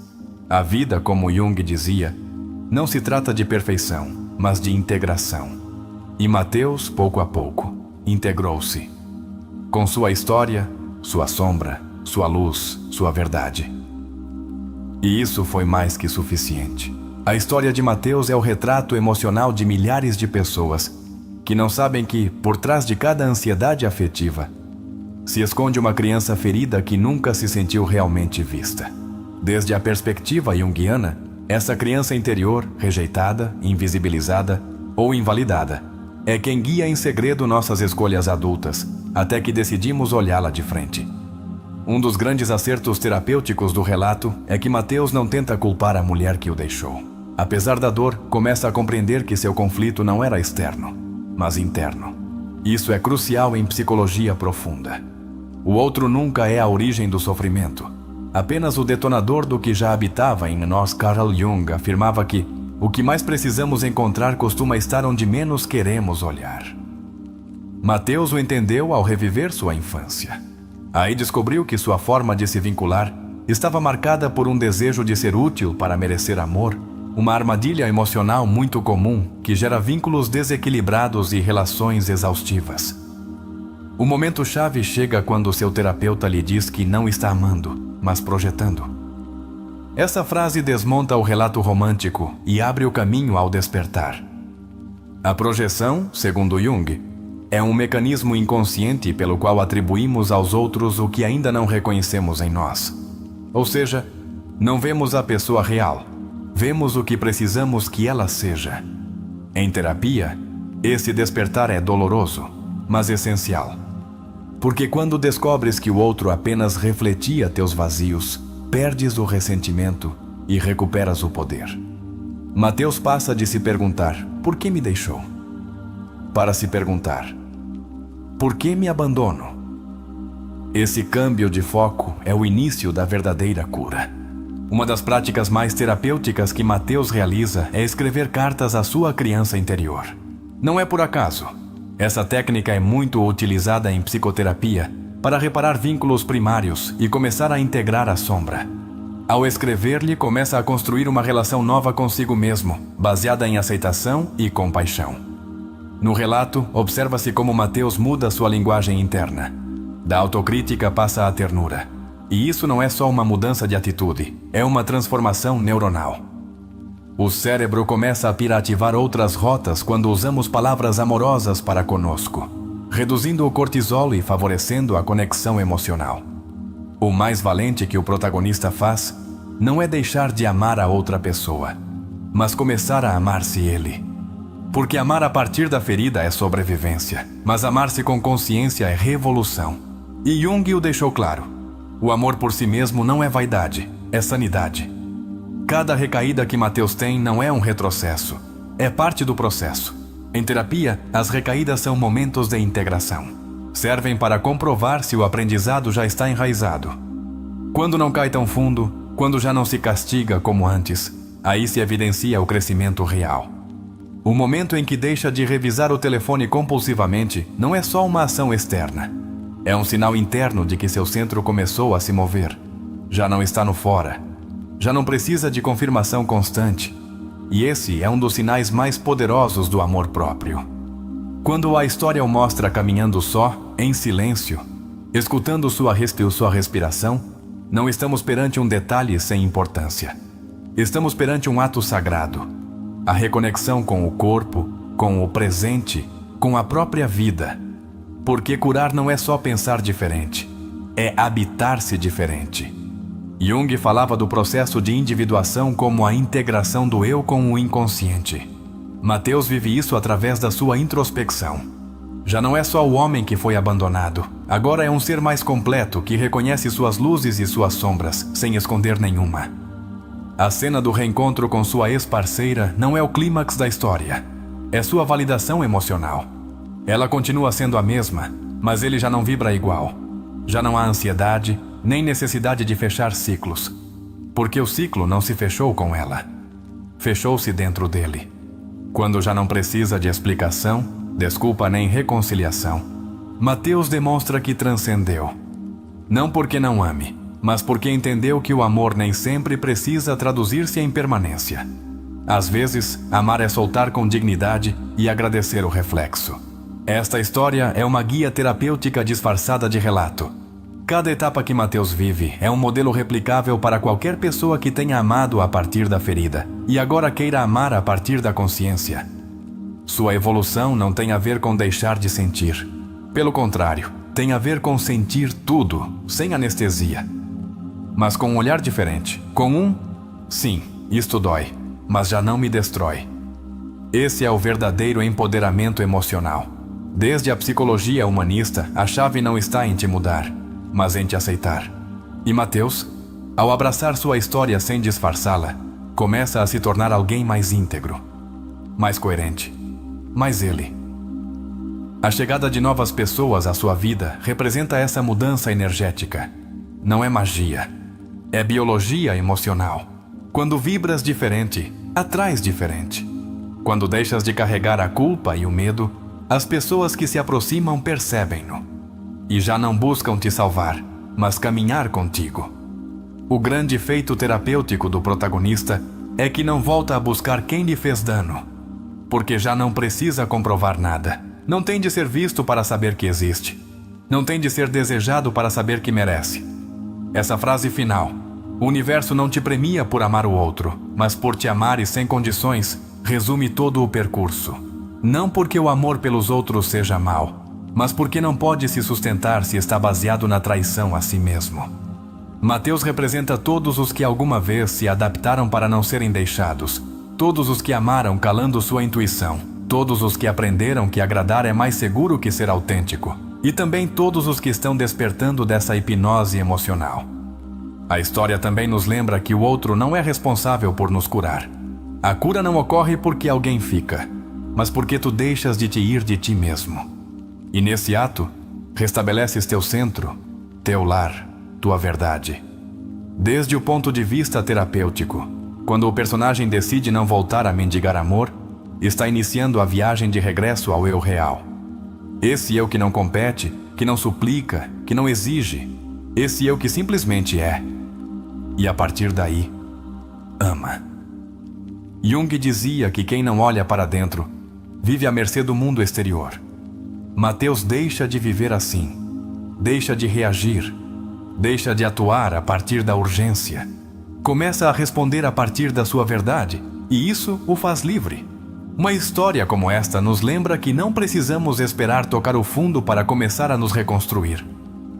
A vida, como Jung dizia, não se trata de perfeição, mas de integração. E Mateus, pouco a pouco, integrou-se. Com sua história, sua sombra, sua luz, sua verdade. E isso foi mais que suficiente. A história de Mateus é o retrato emocional de milhares de pessoas que não sabem que, por trás de cada ansiedade afetiva, se esconde uma criança ferida que nunca se sentiu realmente vista. Desde a perspectiva junguiana, essa criança interior, rejeitada, invisibilizada ou invalidada, é quem guia em segredo nossas escolhas adultas, até que decidimos olhá-la de frente. Um dos grandes acertos terapêuticos do relato é que Mateus não tenta culpar a mulher que o deixou. Apesar da dor, começa a compreender que seu conflito não era externo, mas interno. Isso é crucial em psicologia profunda. O outro nunca é a origem do sofrimento, apenas o detonador do que já habitava em nós. Carl Jung afirmava que o que mais precisamos encontrar costuma estar onde menos queremos olhar. Mateus o entendeu ao reviver sua infância. Aí descobriu que sua forma de se vincular estava marcada por um desejo de ser útil para merecer amor, uma armadilha emocional muito comum que gera vínculos desequilibrados e relações exaustivas. O momento-chave chega quando seu terapeuta lhe diz que não está amando, mas projetando. Essa frase desmonta o relato romântico e abre o caminho ao despertar. A projeção, segundo Jung, é um mecanismo inconsciente pelo qual atribuímos aos outros o que ainda não reconhecemos em nós. Ou seja, não vemos a pessoa real, vemos o que precisamos que ela seja. Em terapia, esse despertar é doloroso, mas essencial. Porque quando descobres que o outro apenas refletia teus vazios, perdes o ressentimento e recuperas o poder. Mateus passa de se perguntar, por que me deixou? Para se perguntar, por que me abandono? Esse câmbio de foco é o início da verdadeira cura. Uma das práticas mais terapêuticas que Mateus realiza é escrever cartas à sua criança interior. Não é por acaso. Essa técnica é muito utilizada em psicoterapia para reparar vínculos primários e começar a integrar a sombra. Ao escrever-lhe, começa a construir uma relação nova consigo mesmo, baseada em aceitação e compaixão. No relato, observa-se como Mateus muda sua linguagem interna. Da autocrítica passa à ternura. E isso não é só uma mudança de atitude, é uma transformação neuronal. O cérebro começa a pirativar outras rotas quando usamos palavras amorosas para conosco, reduzindo o cortisol e favorecendo a conexão emocional. O mais valente que o protagonista faz não é deixar de amar a outra pessoa, mas começar a amar-se ele. Porque amar a partir da ferida é sobrevivência, mas amar-se com consciência é revolução. E Jung o deixou claro. O amor por si mesmo não é vaidade, é sanidade. Cada recaída que Mateus tem não é um retrocesso, é parte do processo. Em terapia, as recaídas são momentos de integração. Servem para comprovar se o aprendizado já está enraizado. Quando não cai tão fundo, quando já não se castiga como antes, aí se evidencia o crescimento real. O momento em que deixa de revisar o telefone compulsivamente não é só uma ação externa. É um sinal interno de que seu centro começou a se mover. Já não está no fora. Já não precisa de confirmação constante. E esse é um dos sinais mais poderosos do amor próprio. Quando a história o mostra caminhando só, em silêncio, escutando sua respiração, não estamos perante um detalhe sem importância. Estamos perante um ato sagrado. A reconexão com o corpo, com o presente, com a própria vida. Porque curar não é só pensar diferente, é habitar-se diferente. Jung falava do processo de individuação como a integração do eu com o inconsciente. Mateus vive isso através da sua introspecção. Já não é só o homem que foi abandonado, agora é um ser mais completo que reconhece suas luzes e suas sombras, sem esconder nenhuma. A cena do reencontro com sua ex-parceira não é o clímax da história, é sua validação emocional. Ela continua sendo a mesma, mas ele já não vibra igual. Já não há ansiedade, nem necessidade de fechar ciclos. Porque o ciclo não se fechou com ela. Fechou-se dentro dele. Quando já não precisa de explicação, desculpa nem reconciliação, Mateus demonstra que transcendeu. Não porque não ame, mas porque entendeu que o amor nem sempre precisa traduzir-se em permanência. Às vezes, amar é soltar com dignidade e agradecer o reflexo. Esta história é uma guia terapêutica disfarçada de relato. Cada etapa que Mateus vive é um modelo replicável para qualquer pessoa que tenha amado a partir da ferida e agora queira amar a partir da consciência. Sua evolução não tem a ver com deixar de sentir. Pelo contrário, tem a ver com sentir tudo, sem anestesia. Mas com um olhar diferente. Com sim, isto dói, mas já não me destrói. Esse é o verdadeiro empoderamento emocional. Desde a psicologia humanista, a chave não está em te mudar, mas em te aceitar. E Mateus, ao abraçar sua história sem disfarçá-la, começa a se tornar alguém mais íntegro, mais coerente, mais ele. A chegada de novas pessoas à sua vida representa essa mudança energética. Não é magia, é biologia emocional. Quando vibras diferente, atrais diferente. Quando deixas de carregar a culpa e o medo, as pessoas que se aproximam percebem-no. E já não buscam te salvar, mas caminhar contigo. O grande feito terapêutico do protagonista é que não volta a buscar quem lhe fez dano, porque já não precisa comprovar nada. Não tem de ser visto para saber que existe. Não tem de ser desejado para saber que merece. Essa frase final: o universo não te premia por amar o outro, mas por te amar e sem condições, resume todo o percurso. Não porque o amor pelos outros seja mau, mas porque não pode se sustentar se está baseado na traição a si mesmo. Mateus representa todos os que alguma vez se adaptaram para não serem deixados, todos os que amaram calando sua intuição, todos os que aprenderam que agradar é mais seguro que ser autêntico, e também todos os que estão despertando dessa hipnose emocional. A história também nos lembra que o outro não é responsável por nos curar. A cura não ocorre porque alguém fica, mas porque tu deixas de te ir de ti mesmo. E nesse ato, restabeleces teu centro, teu lar, tua verdade. Desde o ponto de vista terapêutico, quando o personagem decide não voltar a mendigar amor, está iniciando a viagem de regresso ao eu real. Esse eu que não compete, que não suplica, que não exige. Esse eu que simplesmente é. E a partir daí, ama. Jung dizia que quem não olha para dentro vive à mercê do mundo exterior. Mateus deixa de viver assim. Deixa de reagir. Deixa de atuar a partir da urgência. Começa a responder a partir da sua verdade, e isso o faz livre. Uma história como esta nos lembra que não precisamos esperar tocar o fundo para começar a nos reconstruir.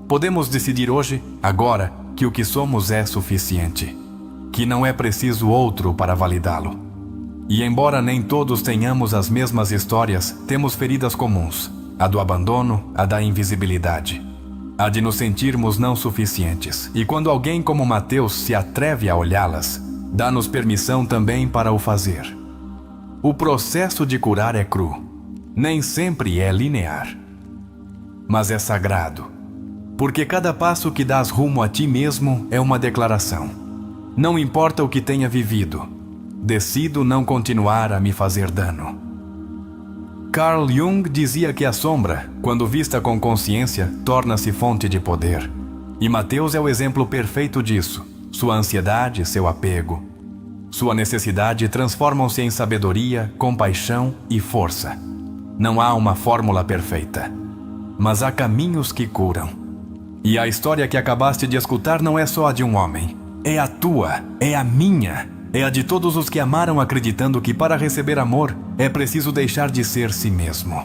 Podemos decidir hoje, agora, que o que somos é suficiente, que não é preciso outro para validá-lo. E embora nem todos tenhamos as mesmas histórias, temos feridas comuns, a do abandono, a da invisibilidade, a de nos sentirmos não suficientes. E quando alguém como Mateus se atreve a olhá-las, dá-nos permissão também para o fazer. O processo de curar é cru, nem sempre é linear, mas é sagrado, porque cada passo que dás rumo a ti mesmo é uma declaração. Não importa o que tenha vivido, decido não continuar a me fazer dano. Carl Jung dizia que a sombra, quando vista com consciência, torna-se fonte de poder. E Mateus é o exemplo perfeito disso. Sua ansiedade, seu apego, sua necessidade transformam-se em sabedoria, compaixão e força. Não há uma fórmula perfeita, mas há caminhos que curam. E a história que acabaste de escutar não é só a de um homem. É a tua, é a minha, é a de todos os que amaram acreditando que para receber amor é preciso deixar de ser si mesmo.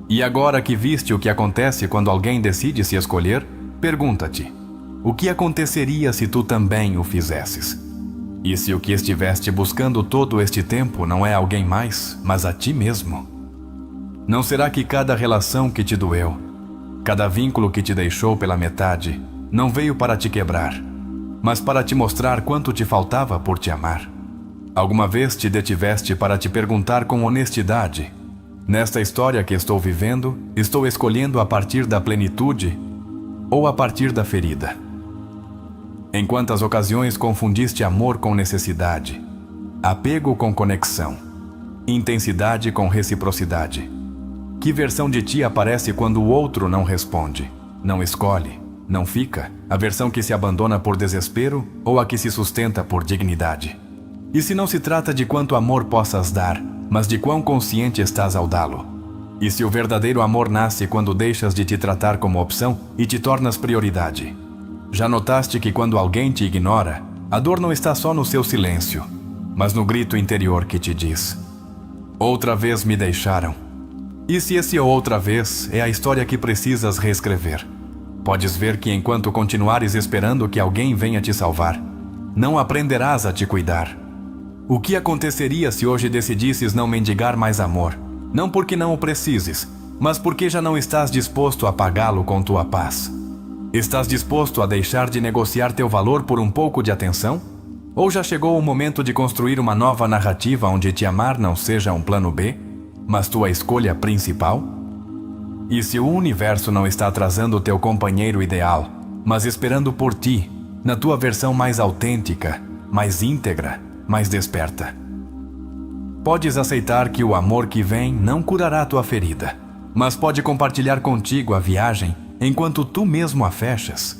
E agora que viste o que acontece quando alguém decide se escolher, pergunta-te: o que aconteceria se tu também o fizesses? E se o que estiveste buscando todo este tempo não é alguém mais, mas a ti mesmo? Não será que cada relação que te doeu, cada vínculo que te deixou pela metade, não veio para te quebrar, mas para te mostrar quanto te faltava por te amar? Alguma vez te detiveste para te perguntar com honestidade: nesta história que estou vivendo, estou escolhendo a partir da plenitude ou a partir da ferida? Em quantas ocasiões confundiste amor com necessidade, apego com conexão, intensidade com reciprocidade? Que versão de ti aparece quando o outro não responde, não escolhe, não fica? A versão que se abandona por desespero ou a que se sustenta por dignidade? E se não se trata de quanto amor possas dar, mas de quão consciente estás ao dá-lo? E se o verdadeiro amor nasce quando deixas de te tratar como opção e te tornas prioridade? Já notaste que quando alguém te ignora, a dor não está só no seu silêncio, mas no grito interior que te diz: outra vez me deixaram. E se esse outra vez é a história que precisas reescrever, podes ver que enquanto continuares esperando que alguém venha te salvar, não aprenderás a te cuidar. O que aconteceria se hoje decidisses não mendigar mais amor? Não porque não o precises, mas porque já não estás disposto a pagá-lo com tua paz. Estás disposto a deixar de negociar teu valor por um pouco de atenção? Ou já chegou o momento de construir uma nova narrativa onde te amar não seja um plano B, mas tua escolha principal? E se o universo não está trazendo o teu companheiro ideal, mas esperando por ti, na tua versão mais autêntica, mais íntegra, mais desperta? Podes aceitar que o amor que vem não curará tua ferida, mas pode compartilhar contigo a viagem enquanto tu mesmo a fechas.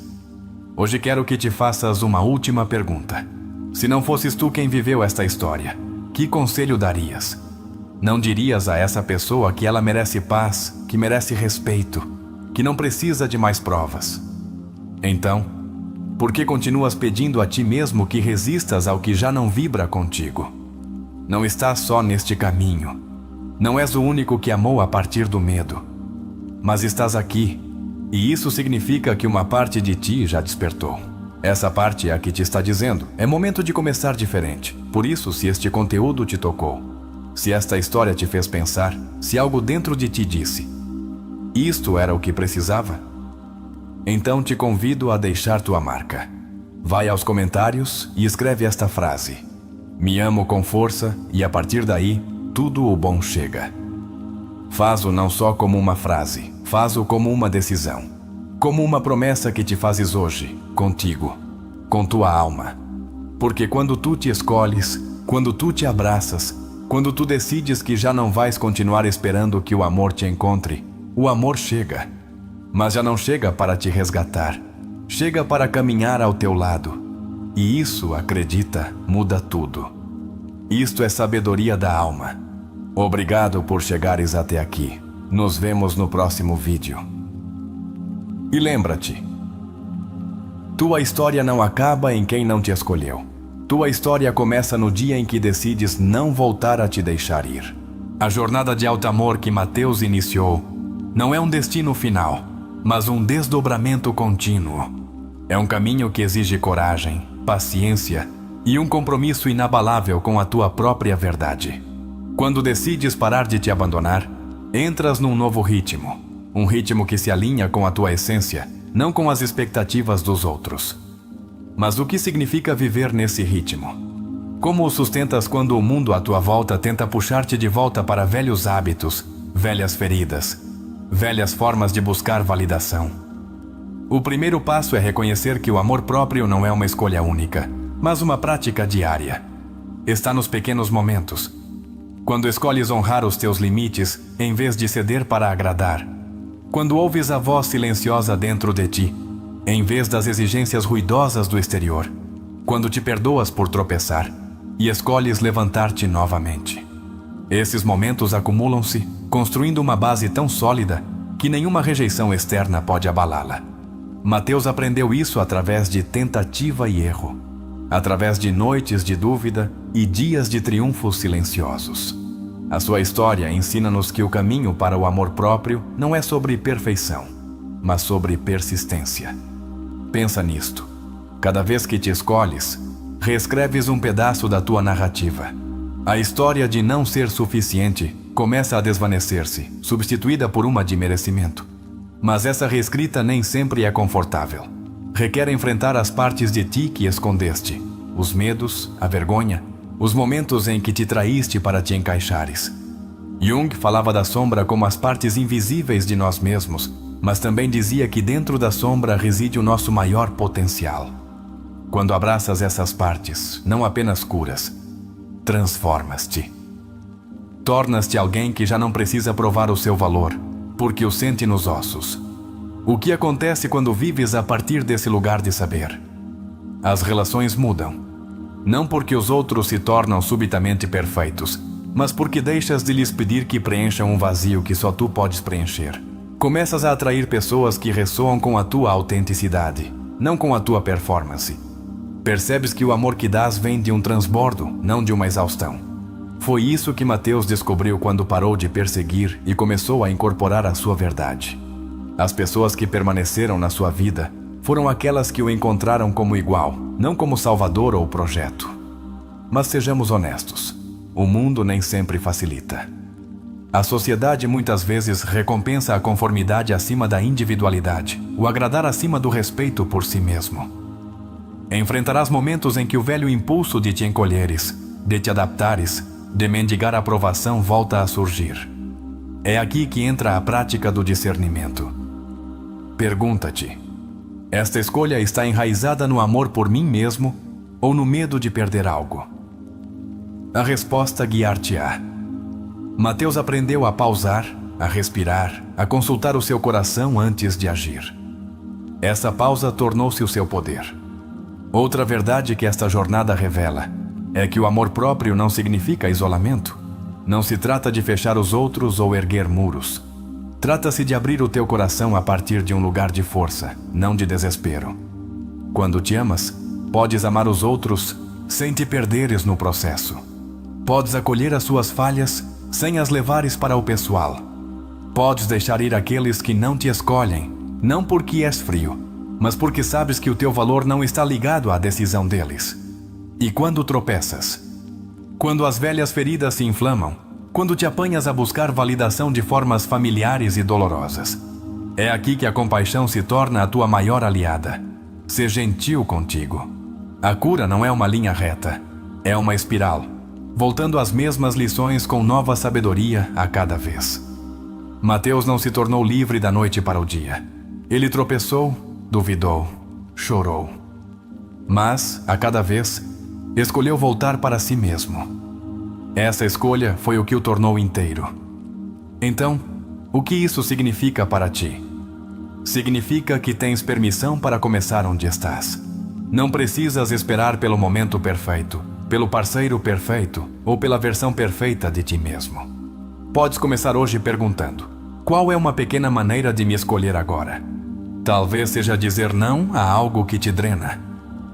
Hoje quero que te faças uma última pergunta. Se não fosses tu quem viveu esta história, que conselho darias? Não dirias a essa pessoa que ela merece paz, que merece respeito, que não precisa de mais provas? Então, por que continuas pedindo a ti mesmo que resistas ao que já não vibra contigo? Não estás só neste caminho. Não és o único que amou a partir do medo. Mas estás aqui, e isso significa que uma parte de ti já despertou. Essa parte é a que te está dizendo: é momento de começar diferente. Por isso, se este conteúdo te tocou, se esta história te fez pensar, se algo dentro de ti disse: isto era o que precisava, então te convido a deixar tua marca. Vai aos comentários e escreve esta frase: me amo com força, e a partir daí, tudo o bom chega. Faz-o não só como uma frase, faz-o como uma decisão, como uma promessa que te fazes hoje, contigo, com tua alma. Porque quando tu te escolhes, quando tu te abraças, quando tu decides que já não vais continuar esperando que o amor te encontre, o amor chega. Mas já não chega para te resgatar, chega para caminhar ao teu lado. E isso, acredita, muda tudo. Isto é sabedoria da alma. Obrigado por chegares até aqui. Nos vemos no próximo vídeo. E lembra-te, tua história não acaba em quem não te escolheu. Tua história começa no dia em que decides não voltar a te deixar ir. A jornada de alto amor que Mateus iniciou não é um destino final, mas um desdobramento contínuo. É um caminho que exige coragem, paciência e um compromisso inabalável com a tua própria verdade. Quando decides parar de te abandonar, entras num novo ritmo. Um ritmo que se alinha com a tua essência, não com as expectativas dos outros. Mas o que significa viver nesse ritmo? Como o sustentas quando o mundo à tua volta tenta puxar-te de volta para velhos hábitos, velhas feridas, velhas formas de buscar validação? O primeiro passo é reconhecer que o amor próprio não é uma escolha única, mas uma prática diária. Está nos pequenos momentos. Quando escolhes honrar os teus limites em vez de ceder para agradar. Quando ouves a voz silenciosa dentro de ti, em vez das exigências ruidosas do exterior. Quando te perdoas por tropeçar e escolhes levantar-te novamente. Esses momentos acumulam-se, construindo uma base tão sólida que nenhuma rejeição externa pode abalá-la. Mateus aprendeu isso através de tentativa e erro, através de noites de dúvida e dias de triunfos silenciosos. A sua história ensina-nos que o caminho para o amor próprio não é sobre perfeição, mas sobre persistência. Pensa nisto. Cada vez que te escolhes, reescreves um pedaço da tua narrativa. A história de não ser suficiente começa a desvanecer-se, substituída por uma de merecimento. Mas essa reescrita nem sempre é confortável. Requer enfrentar as partes de ti que escondeste, os medos, a vergonha, os momentos em que te traíste para te encaixares. Jung falava da sombra como as partes invisíveis de nós mesmos, mas também dizia que dentro da sombra reside o nosso maior potencial. Quando abraças essas partes, não apenas curas, transformas-te. Tornas-te alguém que já não precisa provar o seu valor, porque o sente nos ossos. O que acontece quando vives a partir desse lugar de saber? As relações mudam. Não porque os outros se tornam subitamente perfeitos, mas porque deixas de lhes pedir que preencham um vazio que só tu podes preencher. Começas a atrair pessoas que ressoam com a tua autenticidade, não com a tua performance. Percebes que o amor que dás vem de um transbordo, não de uma exaustão. Foi isso que Mateus descobriu quando parou de perseguir e começou a incorporar a sua verdade. As pessoas que permaneceram na sua vida foram aquelas que o encontraram como igual, não como salvador ou projeto. Mas sejamos honestos, o mundo nem sempre facilita. A sociedade muitas vezes recompensa a conformidade acima da individualidade, o agradar acima do respeito por si mesmo. Enfrentarás momentos em que o velho impulso de te encolheres, de te adaptares, de mendigar aprovação volta a surgir. É aqui que entra a prática do discernimento. Pergunta-te: esta escolha está enraizada no amor por mim mesmo ou no medo de perder algo? A resposta guiar-te-á. Mateus aprendeu a pausar, a respirar, a consultar o seu coração antes de agir. Essa pausa tornou-se o seu poder. Outra verdade que esta jornada revela é que o amor próprio não significa isolamento. Não se trata de fechar os outros ou erguer muros. Trata-se de abrir o teu coração a partir de um lugar de força, não de desespero. Quando te amas, podes amar os outros sem te perderes no processo. Podes acolher as suas falhas sem as levares para o pessoal. Podes deixar ir aqueles que não te escolhem, não porque és frio, mas porque sabes que o teu valor não está ligado à decisão deles. E quando tropeças, quando as velhas feridas se inflamam, quando te apanhas a buscar validação de formas familiares e dolorosas, é aqui que a compaixão se torna a tua maior aliada. Ser gentil contigo. A cura não é uma linha reta, é uma espiral, voltando às mesmas lições com nova sabedoria a cada vez. Mateus não se tornou livre da noite para o dia. Ele tropeçou, duvidou, chorou. Mas, a cada vez, escolheu voltar para si mesmo. Essa escolha foi o que o tornou inteiro. Então, o que isso significa para ti? Significa que tens permissão para começar onde estás. Não precisas esperar pelo momento perfeito, pelo parceiro perfeito ou pela versão perfeita de ti mesmo. Podes começar hoje perguntando: qual é uma pequena maneira de me escolher agora? Talvez seja dizer não a algo que te drena.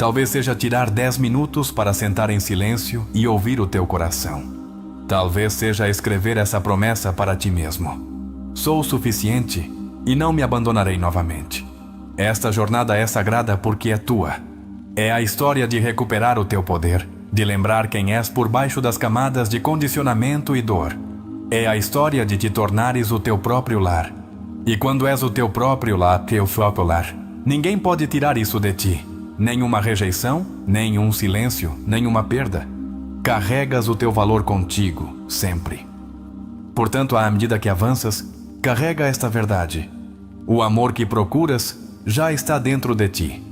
Talvez seja tirar 10 minutos para sentar em silêncio e ouvir o teu coração. Talvez seja escrever essa promessa para ti mesmo: sou o suficiente e não me abandonarei novamente. Esta jornada é sagrada porque é tua. É a história de recuperar o teu poder, de lembrar quem és por baixo das camadas de condicionamento e dor. É a história de te tornares o teu próprio lar. E quando és o teu próprio lar, ninguém pode tirar isso de ti. Nenhuma rejeição, nenhum silêncio, nenhuma perda. Carregas o teu valor contigo, sempre. Portanto, à medida que avanças, carrega esta verdade: o amor que procuras já está dentro de ti.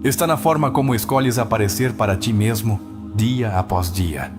Está na forma como escolhes aparecer para ti mesmo, dia após dia.